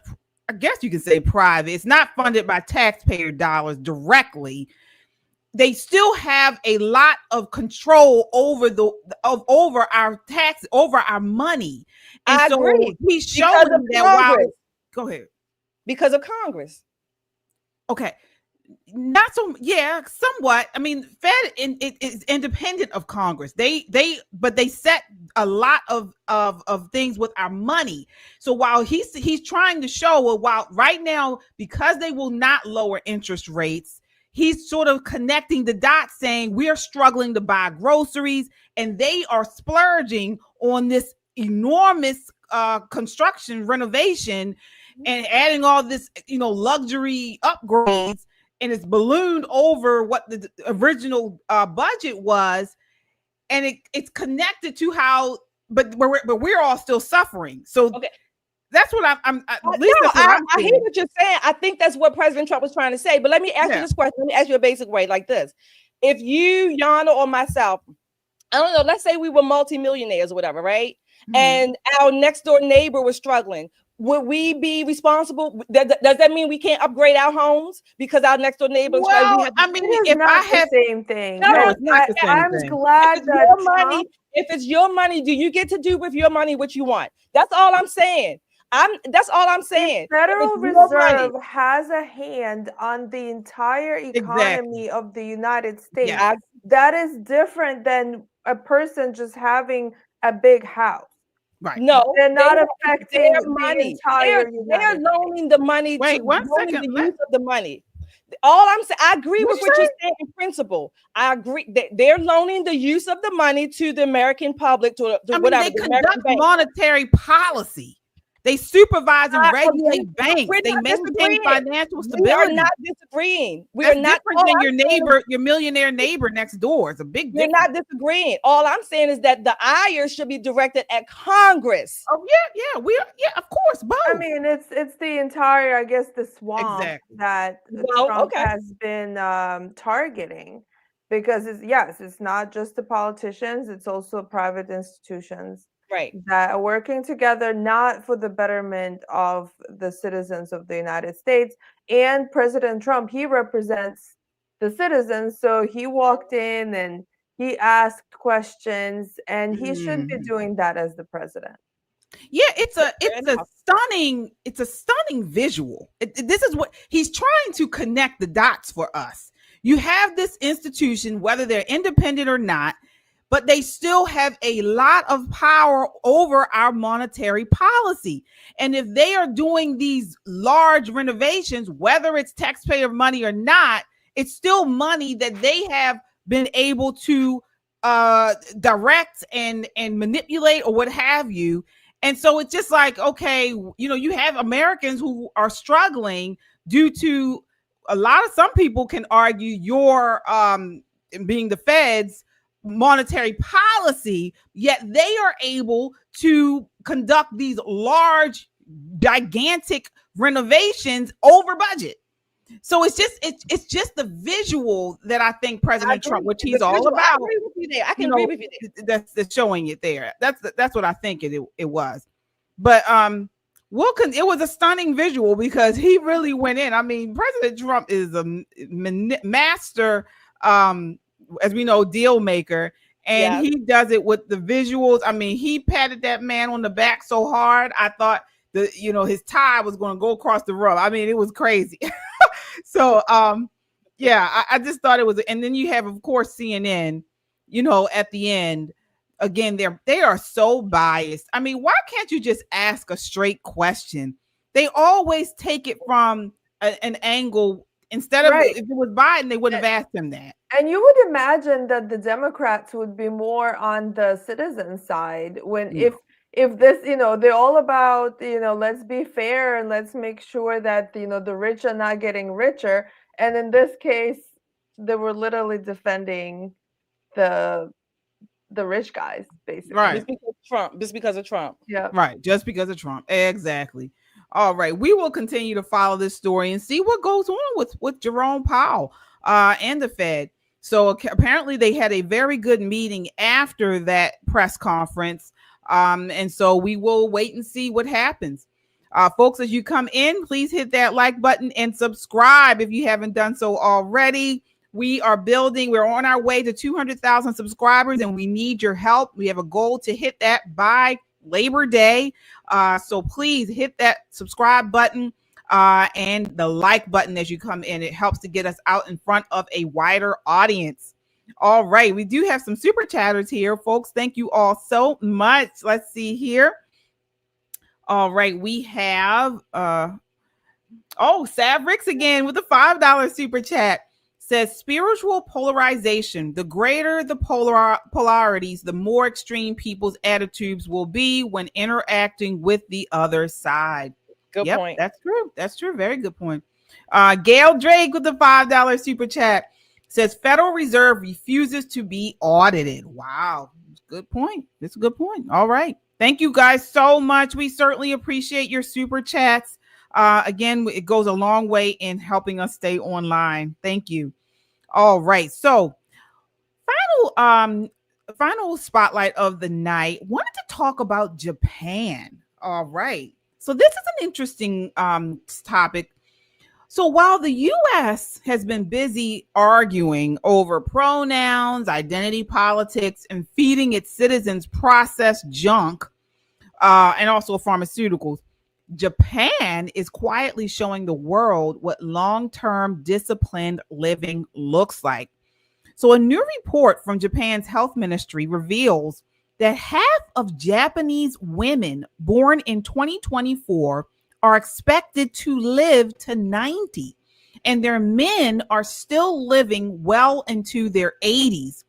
[SPEAKER 4] I guess you can say private, it's not funded by taxpayer dollars directly, they still have a lot of control over our tax, over our money. And
[SPEAKER 5] I agree.
[SPEAKER 4] He's showing that go ahead.
[SPEAKER 5] Because of Congress.
[SPEAKER 4] Okay. Not so, somewhat. I mean, Fed it is independent of Congress. But they set a lot of things with our money. So while he's trying to show, while right now, because they will not lower interest rates, he's sort of connecting the dots, saying we are struggling to buy groceries, and they are splurging on this enormous construction renovation and adding all this, luxury upgrades. And it's ballooned over what the original budget was. And it's connected to how but we're all still suffering. So
[SPEAKER 5] okay.
[SPEAKER 4] That's what I'm at least
[SPEAKER 5] no,
[SPEAKER 4] that's what I'm
[SPEAKER 5] I hear what you're saying. I think that's what President Trump was trying to say. But let me ask you this question. Let me ask you a basic way like this. If you, Yana, or myself, I don't know, let's say we were multimillionaires or whatever, right? And our next door neighbor was struggling. Would we be responsible? Does that mean we can't upgrade our homes because our next door neighbor?
[SPEAKER 4] Well, I mean, if I have
[SPEAKER 6] the same thing.
[SPEAKER 4] No, it's not the same
[SPEAKER 6] I'm
[SPEAKER 4] thing.
[SPEAKER 6] glad that
[SPEAKER 5] your money. If it's your money, do you get to do with your money what you want? That's all I'm saying. That's all I'm saying.
[SPEAKER 6] The Federal Reserve has a hand on the entire economy of the United States.
[SPEAKER 4] Yeah.
[SPEAKER 6] That is different than a person just having a big house.
[SPEAKER 4] Right.
[SPEAKER 5] No,
[SPEAKER 6] they're not
[SPEAKER 5] they
[SPEAKER 6] affecting
[SPEAKER 5] their
[SPEAKER 6] the
[SPEAKER 5] money.
[SPEAKER 6] entire
[SPEAKER 5] They're loaning the money.
[SPEAKER 4] Wait,
[SPEAKER 5] to,
[SPEAKER 4] 1
[SPEAKER 5] loaning
[SPEAKER 4] second.
[SPEAKER 5] The use of the money. All I'm saying, I agree
[SPEAKER 4] What
[SPEAKER 5] with
[SPEAKER 4] you
[SPEAKER 5] what
[SPEAKER 4] say?
[SPEAKER 5] you're saying in principle. I agree that they're loaning the use of the money to the American public, to whatever.
[SPEAKER 4] They conduct monetary policy. They supervise and regulate banks. They maintain financial stability.
[SPEAKER 5] We are not disagreeing. We
[SPEAKER 4] That's
[SPEAKER 5] are not
[SPEAKER 4] different than your neighbor, your millionaire neighbor next door. It's a big difference.
[SPEAKER 5] We're not disagreeing. All I'm saying is that the ire should be directed at Congress.
[SPEAKER 4] Oh yeah, of course. Both.
[SPEAKER 6] I mean, it's the entire, I guess, the swamp that Trump has been targeting, because it's not just the politicians, it's also private institutions.
[SPEAKER 5] Right.
[SPEAKER 6] That are working together, not for the betterment of the citizens of the United States. And President Trump, he represents the citizens. So he walked in and he asked questions, and he should be doing that as the president.
[SPEAKER 4] Yeah, it's a stunning visual. This is what he's trying to connect the dots for us. You have this institution, whether they're independent or not, but they still have a lot of power over our monetary policy. And if they are doing these large renovations, whether it's taxpayer money or not, it's still money that they have been able to direct and manipulate or what have you. And so it's just like, okay, you have Americans who are struggling due to some people can argue your being the Fed's monetary policy, yet they are able to conduct these large, gigantic renovations over budget. So it's just the visual that I think President Trump, which he's all about.
[SPEAKER 5] I agree with you there. I can agree with you there.
[SPEAKER 4] That's showing it there. That's what I think it was. But it was a stunning visual because he really went in. I mean, President Trump is a master, as we know, deal maker, and he does it with the visuals. I mean, he patted that man on the back so hard, I thought his tie was going to go across the room. I mean, it was crazy. So I just thought it was. And then you have, of course, CNN, at the end. Again, they are so biased. I mean, why can't you just ask a straight question? They always take it from an angle. Instead of if it was Biden, they wouldn't have asked him that.
[SPEAKER 6] And you would imagine that the Democrats would be more on the citizen side when if this, they're all about, let's be fair and let's make sure that, the rich are not getting richer. And in this case, they were literally defending the rich guys, basically.
[SPEAKER 4] Right.
[SPEAKER 5] Just because of Trump.
[SPEAKER 6] Yeah.
[SPEAKER 4] Right. Just because of Trump. Exactly. All right, we will continue to follow this story and see what goes on with Jerome Powell and the Fed. So apparently they had a very good meeting after that press conference. And so we will wait and see what happens. Folks, as you come in, please hit that like button and subscribe if you haven't done so already. We're on our way to 200,000 subscribers, and we need your help. We have a goal to hit that by Labor Day. So please hit that subscribe button and the like button as you come in. It helps to get us out in front of a wider audience. All right, we do have some super chatters here, folks. Thank you all so much. Let's see here. All right, we have Savrix again with a $5 super chat. Says spiritual polarization. The greater the polarities, the more extreme people's attitudes will be when interacting with the other side.
[SPEAKER 5] Good point.
[SPEAKER 4] That's true. That's true. Very good point. Gail Drake with the $5 super chat says Federal Reserve refuses to be audited. Wow. Good point. It's a good point. All right. Thank you guys so much. We certainly appreciate your super chats. Again, it goes a long way in helping us stay online. Thank you. All right. So final spotlight of the night. Wanted to talk about Japan. All right. So this is an interesting topic. So while the US has been busy arguing over pronouns, identity politics, and feeding its citizens processed junk, and also pharmaceuticals, Japan is quietly showing the world what long-term disciplined living looks like. So a new report from Japan's health ministry reveals that half of Japanese women born in 2024 are expected to live to 90, and their men are still living well into their 80s.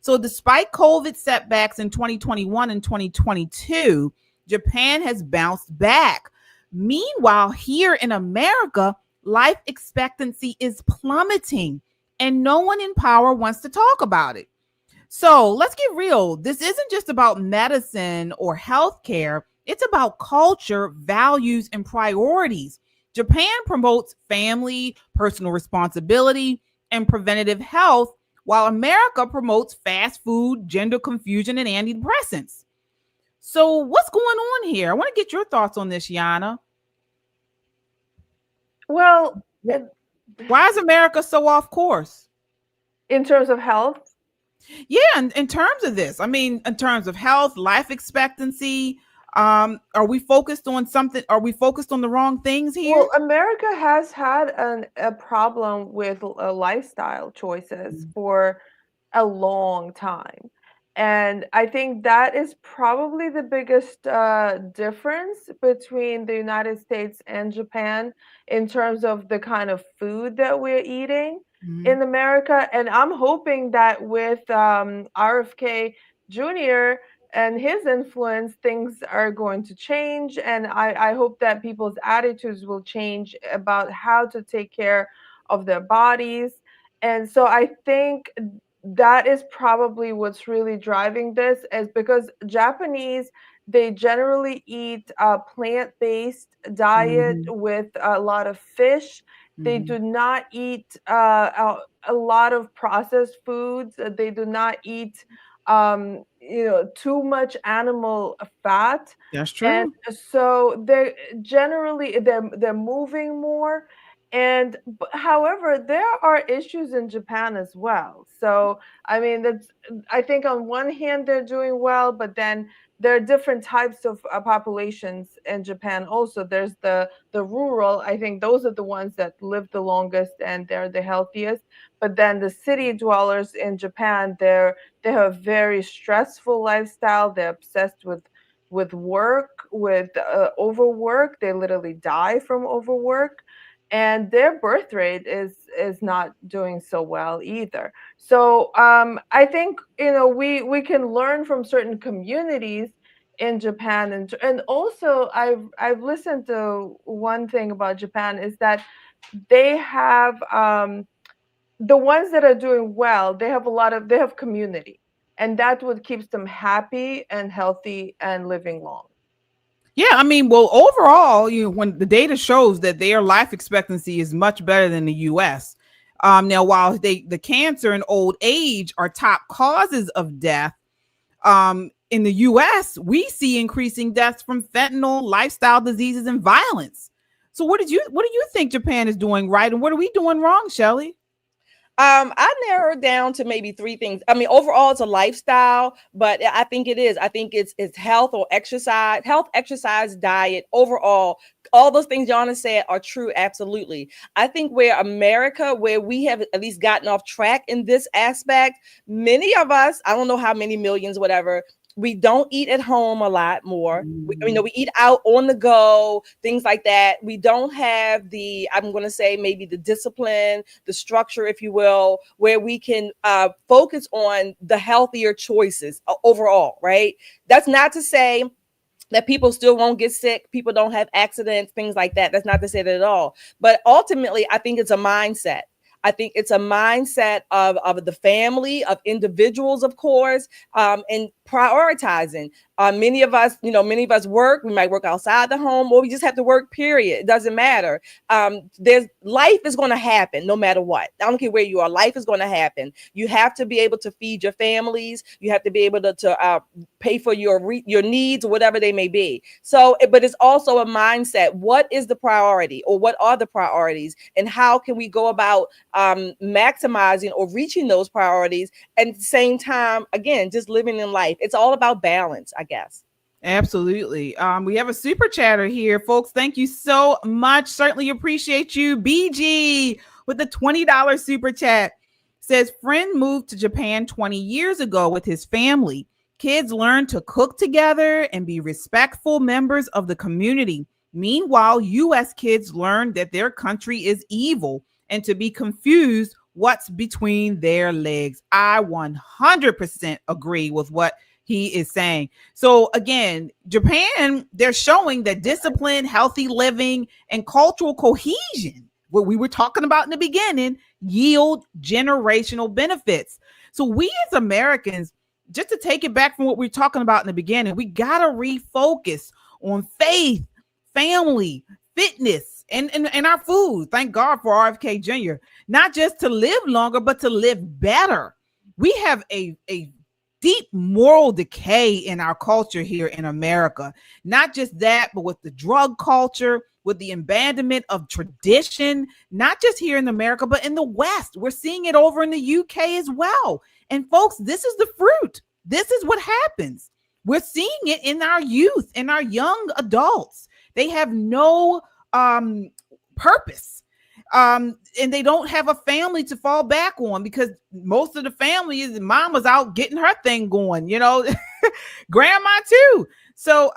[SPEAKER 4] So despite COVID setbacks in 2021 and 2022, Japan has bounced back. Meanwhile, here in America, life expectancy is plummeting, and no one in power wants to talk about it. So let's get real. This isn't just about medicine or healthcare. It's about culture, values, and priorities. Japan promotes family, personal responsibility, and preventative health, while America promotes fast food, gender confusion, and antidepressants. So what's going on here? I want to get your thoughts on this, Yana.
[SPEAKER 6] Well,
[SPEAKER 4] why is America so off course?
[SPEAKER 6] In terms of health?
[SPEAKER 4] Yeah, in terms of this. I mean, in terms of health, life expectancy, are we focused on something? Are we focused on the wrong things here?
[SPEAKER 6] Well, America has had a problem with lifestyle choices for a long time. And I think that is probably the biggest difference between the United States and Japan in terms of the kind of food that we're eating in America. And I'm hoping that with RFK Jr. and his influence, things are going to change. And I hope that people's attitudes will change about how to take care of their bodies. And so I think that is probably what's really driving this, is because Japanese, they generally eat a plant-based diet with a lot of fish. They do not eat a lot of processed foods. They do not eat too much animal fat.
[SPEAKER 4] That's true.
[SPEAKER 6] And so they're generally they're moving more. And however, there are issues in Japan as well. So I mean, I think on one hand they're doing well, but then there are different types of populations in Japan. Also, there's the rural. I think those are the ones that live the longest and they're the healthiest. But then the city dwellers in Japan, they have a very stressful lifestyle. They're obsessed with work, with overwork. They literally die from overwork. And their birth rate is not doing so well either. So I think we can learn from certain communities in Japan, and also I've listened to one thing about Japan is that they have the ones that are doing well. They have community, and that's what keeps them happy and healthy and living long.
[SPEAKER 4] Yeah, I mean, well, overall, when the data shows that their life expectancy is much better than the U.S. Now, while the cancer and old age are top causes of death, in the U.S., we see increasing deaths from fentanyl, lifestyle diseases, and violence. So, what do you think Japan is doing right, and what are we doing wrong, Shelley?
[SPEAKER 5] I narrowed down to maybe three things. I mean, overall, it's a lifestyle, but I think it is. I think it's health or exercise, diet. Overall, all those things Yana said are true. Absolutely. I think where we have at least gotten off track in this aspect, many of us, I don't know how many millions, whatever, we don't eat at home a lot more. We eat out on the go, things like that. We don't have I'm going to say maybe the discipline, the structure, if you will, where we can focus on the healthier choices overall, right? That's not to say that people still won't get sick, people don't have accidents, things like that. That's not to say that at all. But ultimately, I think it's a mindset. I think it's a mindset of the family, of individuals, of course. And prioritizing. Many of us work. We might work outside the home, or we just have to work, period. It doesn't matter. There's life is going to happen no matter what. I don't care where you are. Life is going to happen. You have to be able to feed your families. You have to be able to pay for your needs or whatever they may be. So, but it's also a mindset. What is the priority, or what are the priorities, and how can we go about maximizing or reaching those priorities, and at the same time, again, just living in life. It's all about balance, I guess.
[SPEAKER 4] Absolutely. We have a super chatter here, folks. Thank you so much. Certainly appreciate you. BG with the $20 super chat says, friend moved to Japan 20 years ago with his family. Kids learn to cook together and be respectful members of the community. Meanwhile, U.S. kids learn that their country is evil and to be confused what's between their legs. I 100% agree with what he is saying. So again, Japan, they're showing that discipline, healthy living, and cultural cohesion, what we were talking about in the beginning, yield generational benefits. So we as Americans, just to take it back from what we were talking about in the beginning, we got to refocus on faith, family, fitness, and our food. Thank God for RFK Jr. Not just to live longer, but to live better. We have a deep moral decay in our culture here in America. Not just that, but with the drug culture, with the abandonment of tradition, not just here in America, but in the West. We're seeing it over in the UK as well. And folks, this is the fruit. This is what happens. We're seeing it in our youth, in our young adults. They have no purpose. And they don't have a family to fall back on, because most of the family is mama's out getting her thing going, grandma too. So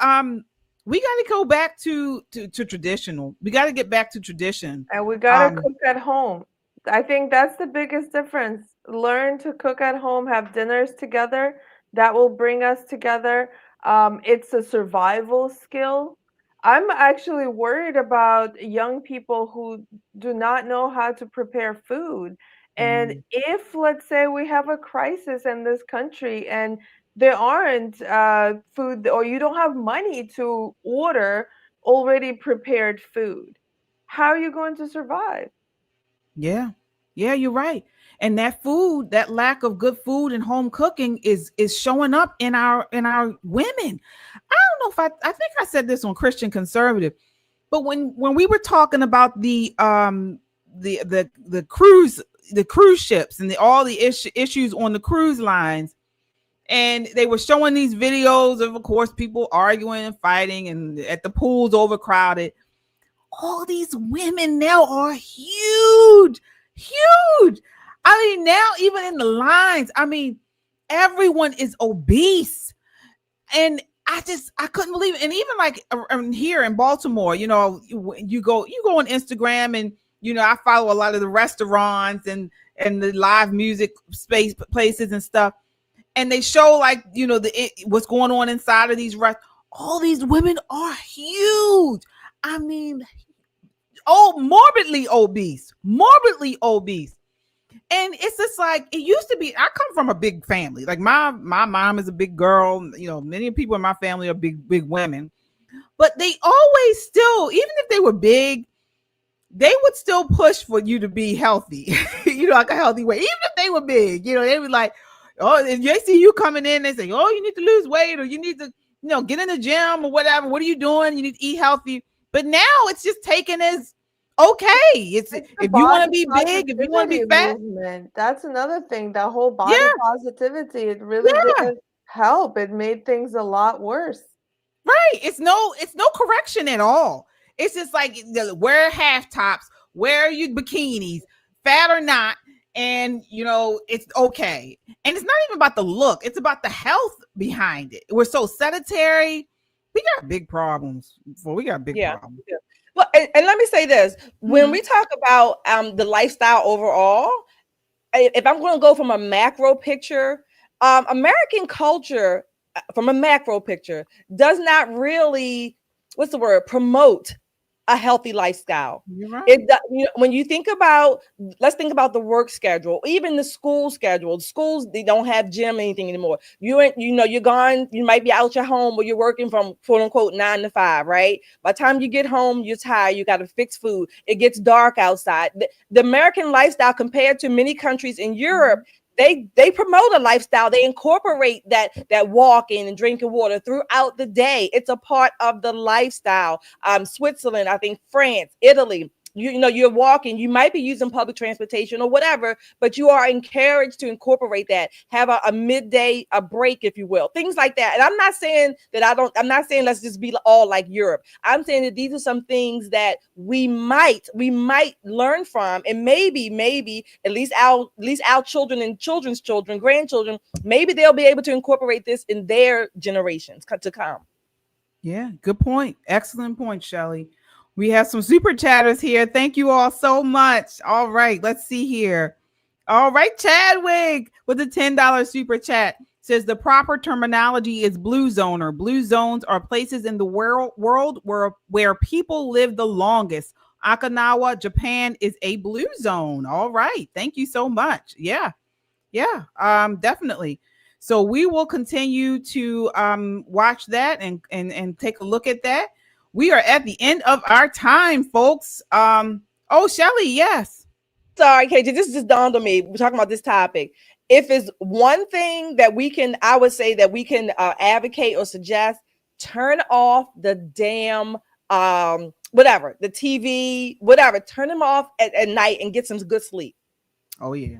[SPEAKER 4] we got to go back to traditional. We got to get back to tradition.
[SPEAKER 6] And we got to cook at home. I think that's the biggest difference. Learn to cook at home, have dinners together. That will bring us together. It's a survival skill. I'm actually worried about young people who do not know how to prepare food. And if, let's say, we have a crisis in this country and there aren't food, or you don't have money to order already prepared food, how are you going to survive?
[SPEAKER 4] Yeah, you're right. And that food, that lack of good food and home cooking is showing up in our women. I don't know if I think I said this on Christian Conservative, but when we were talking about the cruise ships and all the issues on the cruise lines, and they were showing these videos of course, people arguing and fighting, and at the pools overcrowded. All these women now are huge. I mean, now even in the lines, I mean, everyone is obese. And I couldn't believe it. And even like here in Baltimore, you go on Instagram, and, I follow a lot of the restaurants and the live music places and stuff. And they show what's going on inside of these restaurants. All these women are huge. I mean, morbidly obese. And it's just like it used to be. I come from a big family. Like my mom is a big girl. Many people in my family are big women. But they always still, even if they were big, they would still push for you to be healthy. Like a healthy way. Even if they were big, they would like, oh, if they see you coming in, they say, oh, you need to lose weight, or you need to, get in the gym or whatever. What are you doing? You need to eat healthy. But now it's just taken as okay. It's if you want to be big, if you want to be fat.
[SPEAKER 6] Movement. That's another thing. That whole body positivity, it really didn't help. It made things a lot worse.
[SPEAKER 4] Right. It's no correction at all. It's just like wear half tops, wear your bikinis, fat or not, and it's okay. And it's not even about the look, it's about the health behind it. We're so sedentary. We got big problems. Well, we got big problems.
[SPEAKER 5] Yeah. Well, and let me say this. When we talk about the lifestyle overall, if I'm going to go from a macro picture, American culture, from a macro picture, does not really, promote a healthy lifestyle.
[SPEAKER 4] You're right.
[SPEAKER 5] When you think about, let's think about the work schedule, even the school schedule. Schools, they don't have gym or anything anymore. You're gone. You might be out your home, but you're working from quote unquote 9 to 5, right? By the time you get home, you're tired. You got to fix food. It gets dark outside. The American lifestyle, compared to many countries in Europe, they promote a lifestyle. They incorporate that walking and drinking water throughout the day. It's a part of the lifestyle. Switzerland, I think France, Italy. You're walking, you might be using public transportation or whatever, but you are encouraged to incorporate that. Have a midday, a break, if you will, things like that. And I'm not saying let's just be all like Europe. I'm saying that these are some things that we might learn from, and maybe at least our children and children's children, grandchildren, maybe they'll be able to incorporate this in their generations to come.
[SPEAKER 4] Yeah, good point. Excellent point, Shelley. We have some super chatters here. Thank you all so much. All right, let's see here. All right, Chadwick with the $10 super chat says the proper terminology is blue zoner. Blue zones are places in the world where people live the longest. Okinawa, Japan is a blue zone. All right, thank you so much. Yeah, definitely. So we will continue to watch that and take a look at that. We are at the end of our time, folks. Shelley, yes.
[SPEAKER 5] Sorry, KJ, this just dawned on me. We're talking about this topic. If it's one thing that I would say that we can advocate or suggest, turn off the damn whatever, the TV, whatever. Turn them off at night and get some good sleep.
[SPEAKER 4] Oh yeah.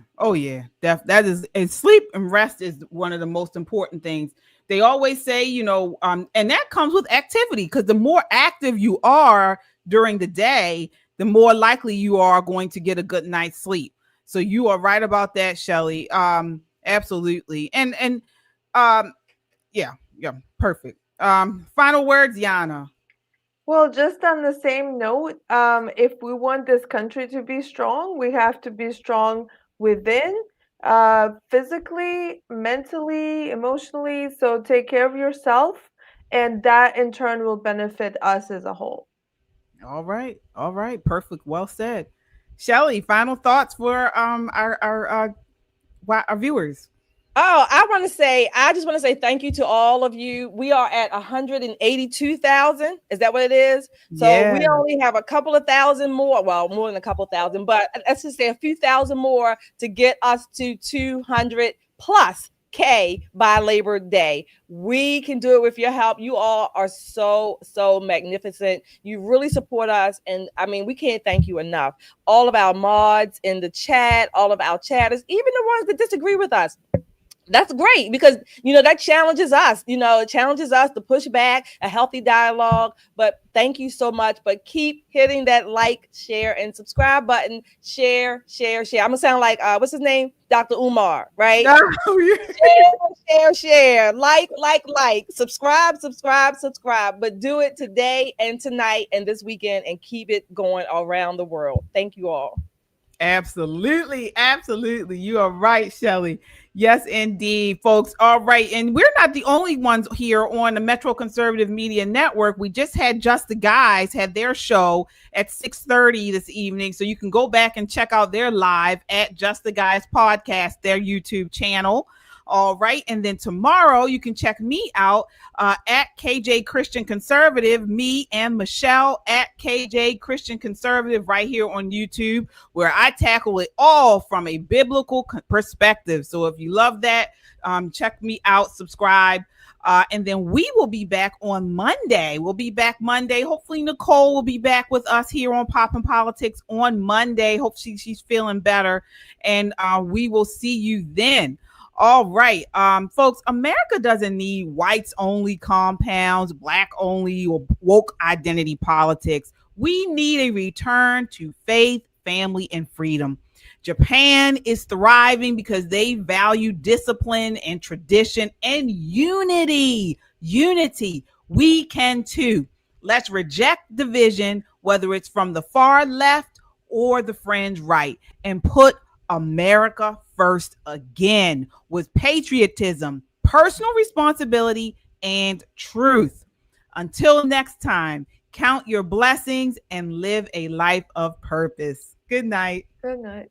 [SPEAKER 4] That is, and sleep and rest is one of the most important things. They always say, and that comes with activity, because the more active you are during the day, the more likely you are going to get a good night's sleep. So you are right about that, Shelley. Absolutely. And perfect. Final words, Yana.
[SPEAKER 6] Well, just on the same note, if we want this country to be strong, we have to be strong within, physically, mentally, emotionally. So take care of yourself, and that in turn will benefit us as a whole.
[SPEAKER 4] All right. Perfect. Well said. Shelley, final thoughts for our viewers.
[SPEAKER 5] Oh, I just want to say thank you to all of you. We are at 182,000. Is that what it is? So we only have a couple of thousand more. Well, more than a couple thousand, but let's just say a few thousand more to get us to 200 plus K by Labor Day. We can do it with your help. You all are so magnificent. You really support us. And I mean, we can't thank you enough. All of our mods in the chat, all of our chatters, even the ones that disagree with us. That's great, because that challenges us. It challenges us to push back, a healthy dialogue. But thank you so much. But keep hitting that like, share, and subscribe button. Share. I'm gonna sound like what's his name? Dr. Umar, right? Share. Like, subscribe. But do it today and tonight and this weekend, and keep it going around the world. Thank you all.
[SPEAKER 4] Absolutely. You are right, Shelley. Yes, indeed, folks. All right. And we're not the only ones here on the Metro Conservative Media Network. We just had Just the Guys had their show at 6:30 this evening. So you can go back and check out their live at Just the Guys Podcast, their YouTube channel. All right. And then tomorrow you can check me out at KJ Christian Conservative, me and Michelle at KJ Christian Conservative right here on YouTube, where I tackle it all from a biblical perspective. So if you love that, check me out, subscribe. And then we will be back on Monday. Hopefully Nicole will be back with us here on Poppin' Politics on Monday. Hopefully she's feeling better. And we will see you then. All right, folks, America doesn't need whites only compounds, black only, or woke identity politics. We need a return to faith, family, and freedom. Japan is thriving because they value discipline and tradition and unity. We can too. Let's reject division, whether it's from the far left or the fringe right, and put America first again with patriotism, personal responsibility, and truth. Until next time, count your blessings, and live a life of purpose. Good night.
[SPEAKER 6] Good night.